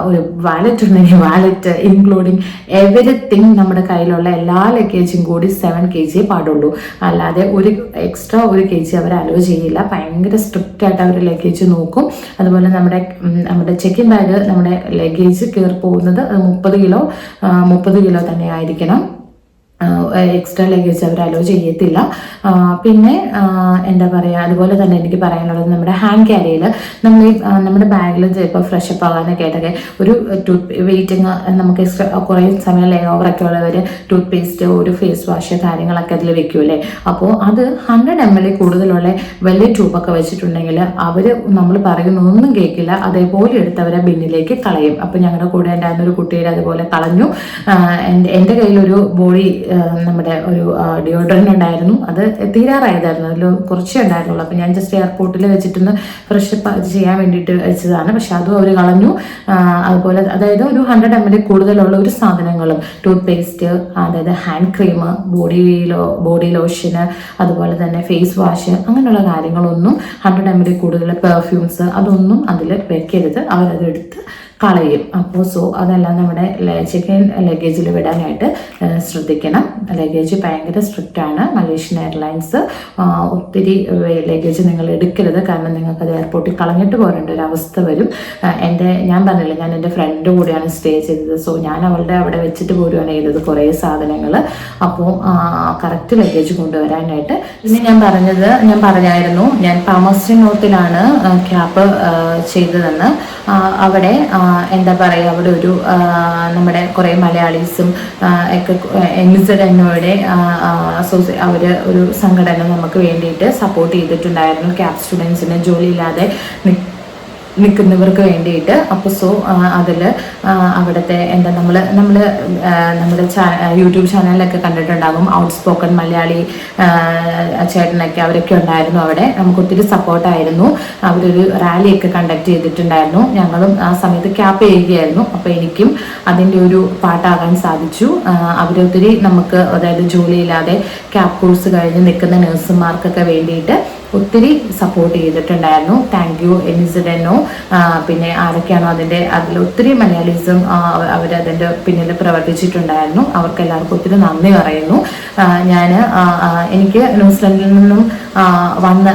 ഒരു വാലറ്റ് ഉണ്ടെങ്കിൽ വാലറ്റ്, ഇൻക്ലൂഡിങ് എവരിത്തിങ് നമ്മുടെ കയ്യിലുള്ള എല്ലാ ലഗേജും കൂടി 7 kg പാടുള്ളൂ. അല്ലാതെ ഒരു എക്സ്ട്രാ 1 kg അവർ അലോ ചെയ്യില്ല. ഭയങ്കര സ്ട്രിക്റ്റ് ആയിട്ട് അവർ ലഗേജ് നോക്കും. അതുപോലെ നമ്മുടെ ചെക്കിൻ ബാഗ് നമ്മുടെ ലഗേജ് കയറി പോകുന്നത് 30 കിലോ തന്നെ ആയിരിക്കണം. എക്സ്ട്രാ ലഗേജ് അവർ അലോ ചെയ്യത്തില്ല. പിന്നെ എന്താ പറയുക, അതുപോലെ തന്നെ എനിക്ക് പറയാനുള്ളത് നമ്മുടെ ഹാൻഡ് ക്യാരിയിൽ നമ്മുടെ ബാഗിൽ ചിലപ്പോൾ ഫ്രഷപ്പ് ആകാനൊക്കെ ആയിട്ടൊക്കെ ഒരു ടൂത്ത് വെയിറ്റിങ് നമുക്ക് എക്സ്ട്രാ കുറേ സമയം ലേ ഓവറൊക്കെ ഉള്ളവർ ടൂത്ത് പേസ്റ്റ് ഒരു ഫേസ് വാഷ് കാര്യങ്ങളൊക്കെ അതിൽ വെക്കൂലേ. അപ്പോൾ അത് 100 ml കൂടുതലുള്ള വലിയ ട്യൂബൊക്കെ വെച്ചിട്ടുണ്ടെങ്കിൽ അവർ നമ്മൾ പറയുന്നൊന്നും കേൾക്കില്ല, അതേപോലെ എടുത്ത് അവരെ ബിന്നിലേക്ക് കളയും. അപ്പോൾ ഞങ്ങളുടെ കൂടെ ഉണ്ടായിരുന്ന ഒരു കുട്ടിയുടെ അതുപോലെ കളഞ്ഞു. എൻ്റെ കയ്യിലൊരു ബോഡി നമ്മുടെ ഒരു ഡിയോഡ്രൻ്റ് ഉണ്ടായിരുന്നു, അത് തീരാറായതായിരുന്നു, അതിൽ കുറച്ചേ ഉണ്ടായിരുന്നുള്ളൂ. അപ്പോൾ ഞാൻ ജസ്റ്റ് എയർപോർട്ടിൽ വെച്ചിട്ടൊന്ന് ഫ്രഷപ്പ് ചെയ്യാൻ വേണ്ടിയിട്ട് വെച്ചതാണ്. പക്ഷെ അതും അവർ കളഞ്ഞു. അതുപോലെ അതായത് ഒരു 100 ml കൂടുതലുള്ള ഒരു സാധനങ്ങളും ടൂത്ത് പേസ്റ്റ്, അതായത് ഹാൻഡ് ക്രീം, ബോഡി ലോഷന്, അതുപോലെ തന്നെ ഫേസ് വാഷ്, അങ്ങനെയുള്ള കാര്യങ്ങളൊന്നും 100 ml കൂടുതൽ പെർഫ്യൂംസ് അതൊന്നും അതിൽ വെക്കരുത്, അവരതെടുത്ത് കളയും. അപ്പോൾ അതെല്ലാം നമ്മുടെ ചെക്കിൻ ലഗേജിൽ വിടാനായിട്ട് ശ്രദ്ധിക്കണം. ലഗേജ് ഭയങ്കര സ്ട്രിക്റ്റ് ആണ്. മലേഷ്യൻ എയർലൈൻസ് ഒത്തിരി ലഗേജ് നിങ്ങൾ എടുക്കരുത്, കാരണം നിങ്ങൾക്കത് എയർപോർട്ടിൽ കളഞ്ഞിട്ട് പോരേണ്ട ഒരു അവസ്ഥ വരും. ഞാൻ പറഞ്ഞില്ല, ഞാൻ എൻ്റെ ഫ്രണ്ട് കൂടെയാണ് സ്റ്റേ ചെയ്തത്. ഞാൻ അവളുടെ അവിടെ വെച്ചിട്ട് പോരുകയാണ് ചെയ്തത് കുറേ സാധനങ്ങൾ. അപ്പോൾ കറക്റ്റ് ലഗേജ് കൊണ്ടുവരാനായിട്ട്. പിന്നെ ഞാൻ പറഞ്ഞായിരുന്നു ഞാൻ പാമസ്റ്റർ നോർത്തിലാണ് ക്യാബ് ചെയ്തതെന്ന്. അവിടെ എന്താ പറയുക, അവിടെ ഒരു നമ്മുടെ കുറേ മലയാളീസും ഒക്കെ NZNOയുടെ അവർ ഒരു സംഘടന നമുക്ക് വേണ്ടിയിട്ട് സപ്പോർട്ട് ചെയ്തിട്ടുണ്ടായിരുന്നു. ക്യാബ് സ്റ്റുഡൻസിന് ജോലിയില്ലാതെ നിൽക്കുന്നവർക്ക് വേണ്ടിയിട്ട്. അപ്പോൾ അതിൽ അവിടുത്തെ നമ്മുടെ യൂട്യൂബ് ചാനലിലൊക്കെ കണ്ടിട്ടുണ്ടാകും, ഔട്ട് സ്പോക്കൺ മലയാളി ചേട്ടനൊക്കെ അവരൊക്കെ ഉണ്ടായിരുന്നു അവിടെ. നമുക്ക് ഒത്തിരി സപ്പോർട്ടായിരുന്നു. അവരൊരു റാലിയൊക്കെ കണ്ടക്ട് ചെയ്തിട്ടുണ്ടായിരുന്നു. ഞങ്ങളും ആ സമയത്ത് ക്യാപ്പ് ചെയ്യുകയായിരുന്നു. അപ്പോൾ എനിക്കും അതിൻ്റെ ഒരു പാട്ടാകാൻ സാധിച്ചു. അവരൊത്തിരി നമുക്ക്, അതായത് ജോലിയില്ലാതെ ക്യാബ് കോഴ്സ് കഴിഞ്ഞ് നിൽക്കുന്ന നഴ്സുമാർക്കൊക്കെ വേണ്ടിയിട്ട് ഒത്തിരി സപ്പോർട്ട് ചെയ്തിട്ടുണ്ടായിരുന്നു. Thank you NZNO. പിന്നെ ആരൊക്കെയാണോ അതിൽ ഒത്തിരി മലയാളീസും അവരതിൻ്റെ പിന്നിൽ പ്രവർത്തിച്ചിട്ടുണ്ടായിരുന്നു. അവർക്ക് എല്ലാവർക്കും ഒത്തിരി നന്ദി പറയുന്നു. എനിക്ക് ന്യൂസിലൻഡിൽ നിന്നും വന്ന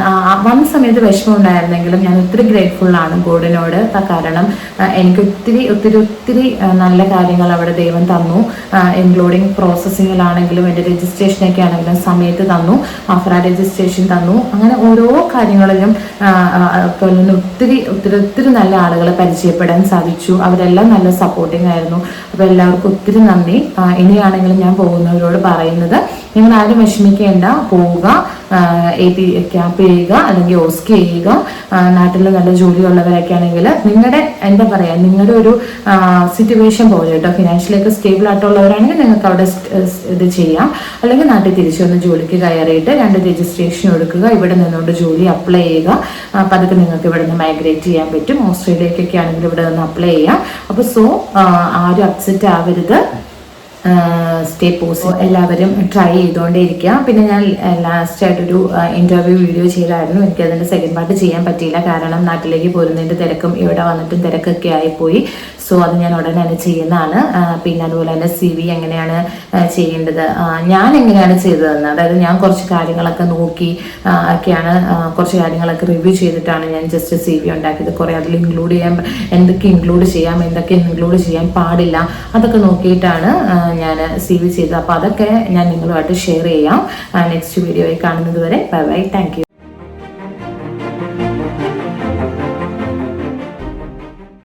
സമയത്ത് വിഷമം ഉണ്ടായിരുന്നെങ്കിലും ഞാൻ ഒത്തിരി ഗ്രേറ്റ്ഫുള്ളാണ് ഗോഡിനോട്. കാരണം എനിക്ക് ഒത്തിരി നല്ല കാര്യങ്ങൾ അവിടെ ദൈവം തന്നു. ഇൻക്ലൂഡിങ് പ്രോസസ്സിങ്ങിലാണെങ്കിലും എൻ്റെ രജിസ്ട്രേഷനൊക്കെ ആണെങ്കിലും സമയത്ത് തന്നു, ആഫ്ര രജിസ്ട്രേഷൻ തന്നു. അങ്ങനെ ഓരോ കാര്യങ്ങളിലും ഒത്തിരി നല്ല ആളുകളെ പരിചയപ്പെടാൻ സാധിച്ചു. അവരെല്ലാം നല്ല സപ്പോർട്ടിങ് ആയിരുന്നു. അപ്പോൾ എല്ലാവർക്കും ഒത്തിരി നന്ദി. ഇനിയാണെങ്കിലും ഞാൻ പോകുന്നവരോട് പറയുന്നത്, നിങ്ങൾ ആരും വിഷമിക്കേണ്ട, പോവുക, ക്യാമ്പ് ചെയ്യുക, അല്ലെങ്കിൽ ഓസ്കി ചെയ്യുക. നാട്ടിൽ നല്ല ജോലിയുള്ളവരൊക്കെ ആണെങ്കിൽ നിങ്ങളുടെ ഒരു സിറ്റുവേഷൻ പോലെ കേട്ടോ, ഫിനാൻഷ്യലൊക്കെ സ്റ്റേബിൾ ആയിട്ടുള്ളവരാണെങ്കിൽ നിങ്ങൾക്ക് അവിടെ ഇത് ചെയ്യാം. അല്ലെങ്കിൽ നാട്ടിൽ തിരിച്ചു വന്ന് ജോലിക്ക് കയറിയിട്ട് 2 രജിസ്ട്രേഷൻ എടുക്കുക, ഇവിടെ നിന്നുകൊണ്ട് ജോലി അപ്ലൈ ചെയ്യുക. അപ്പം അതൊക്കെ നിങ്ങൾക്ക് ഇവിടെ നിന്ന് മൈഗ്രേറ്റ് ചെയ്യാൻ പറ്റും. ഓസ്ട്രേലിയക്കൊക്കെ ആണെങ്കിൽ ഇവിടെ നിന്ന് അപ്ലൈ ചെയ്യാം. അപ്പോൾ ആരും അപ്സെറ്റ് ആവരുത്. സ്റ്റേ പോസിറ്റീവ്, എല്ലാവരും ട്രൈ ചെയ്തുകൊണ്ടേയിരിക്കുക. പിന്നെ ഞാൻ ലാസ്റ്റായിട്ടൊരു ഇൻ്റർവ്യൂ വീഡിയോ ചെയ്തായിരുന്നു. എനിക്കതിൻ്റെ സെക്കൻഡ് പാർട്ട് ചെയ്യാൻ പറ്റിയില്ല, കാരണം നാട്ടിലേക്ക് പോരുന്നതിൻ്റെ തിരക്കും ഇവിടെ വന്നിട്ടും തിരക്കൊക്കെ ആയിപ്പോയി. അത് ഞാൻ ഉടനെ തന്നെ ചെയ്യുന്നതാണ്. പിന്നെ അതുപോലെ തന്നെ CV എങ്ങനെയാണ് ചെയ്യേണ്ടത്, ഞാൻ എങ്ങനെയാണ് ചെയ്തതെന്ന്, അതായത് ഞാൻ കുറച്ച് കാര്യങ്ങളൊക്കെ നോക്കി ഒക്കെയാണ്, കുറച്ച് കാര്യങ്ങളൊക്കെ റിവ്യൂ ചെയ്തിട്ടാണ് ഞാൻ ജസ്റ്റ് CV ഉണ്ടാക്കിയത്. കുറേ അതിൽ ഇൻക്ലൂഡ് ചെയ്യാൻ, എന്തൊക്കെ ഇൻക്ലൂഡ് ചെയ്യാം, എന്തൊക്കെ ഇൻക്ലൂഡ് ചെയ്യാൻ പാടില്ല, അതൊക്കെ നോക്കിയിട്ടാണ് ഞാൻ CV ചെയ്തത്. അപ്പോൾ അതൊക്കെ ഞാൻ നിങ്ങളുമായിട്ട് ഷെയർ ചെയ്യാം. നെക്സ്റ്റ് വീഡിയോയിൽ കാണുന്നത് വരെ ബൈ ബൈ, താങ്ക് യു.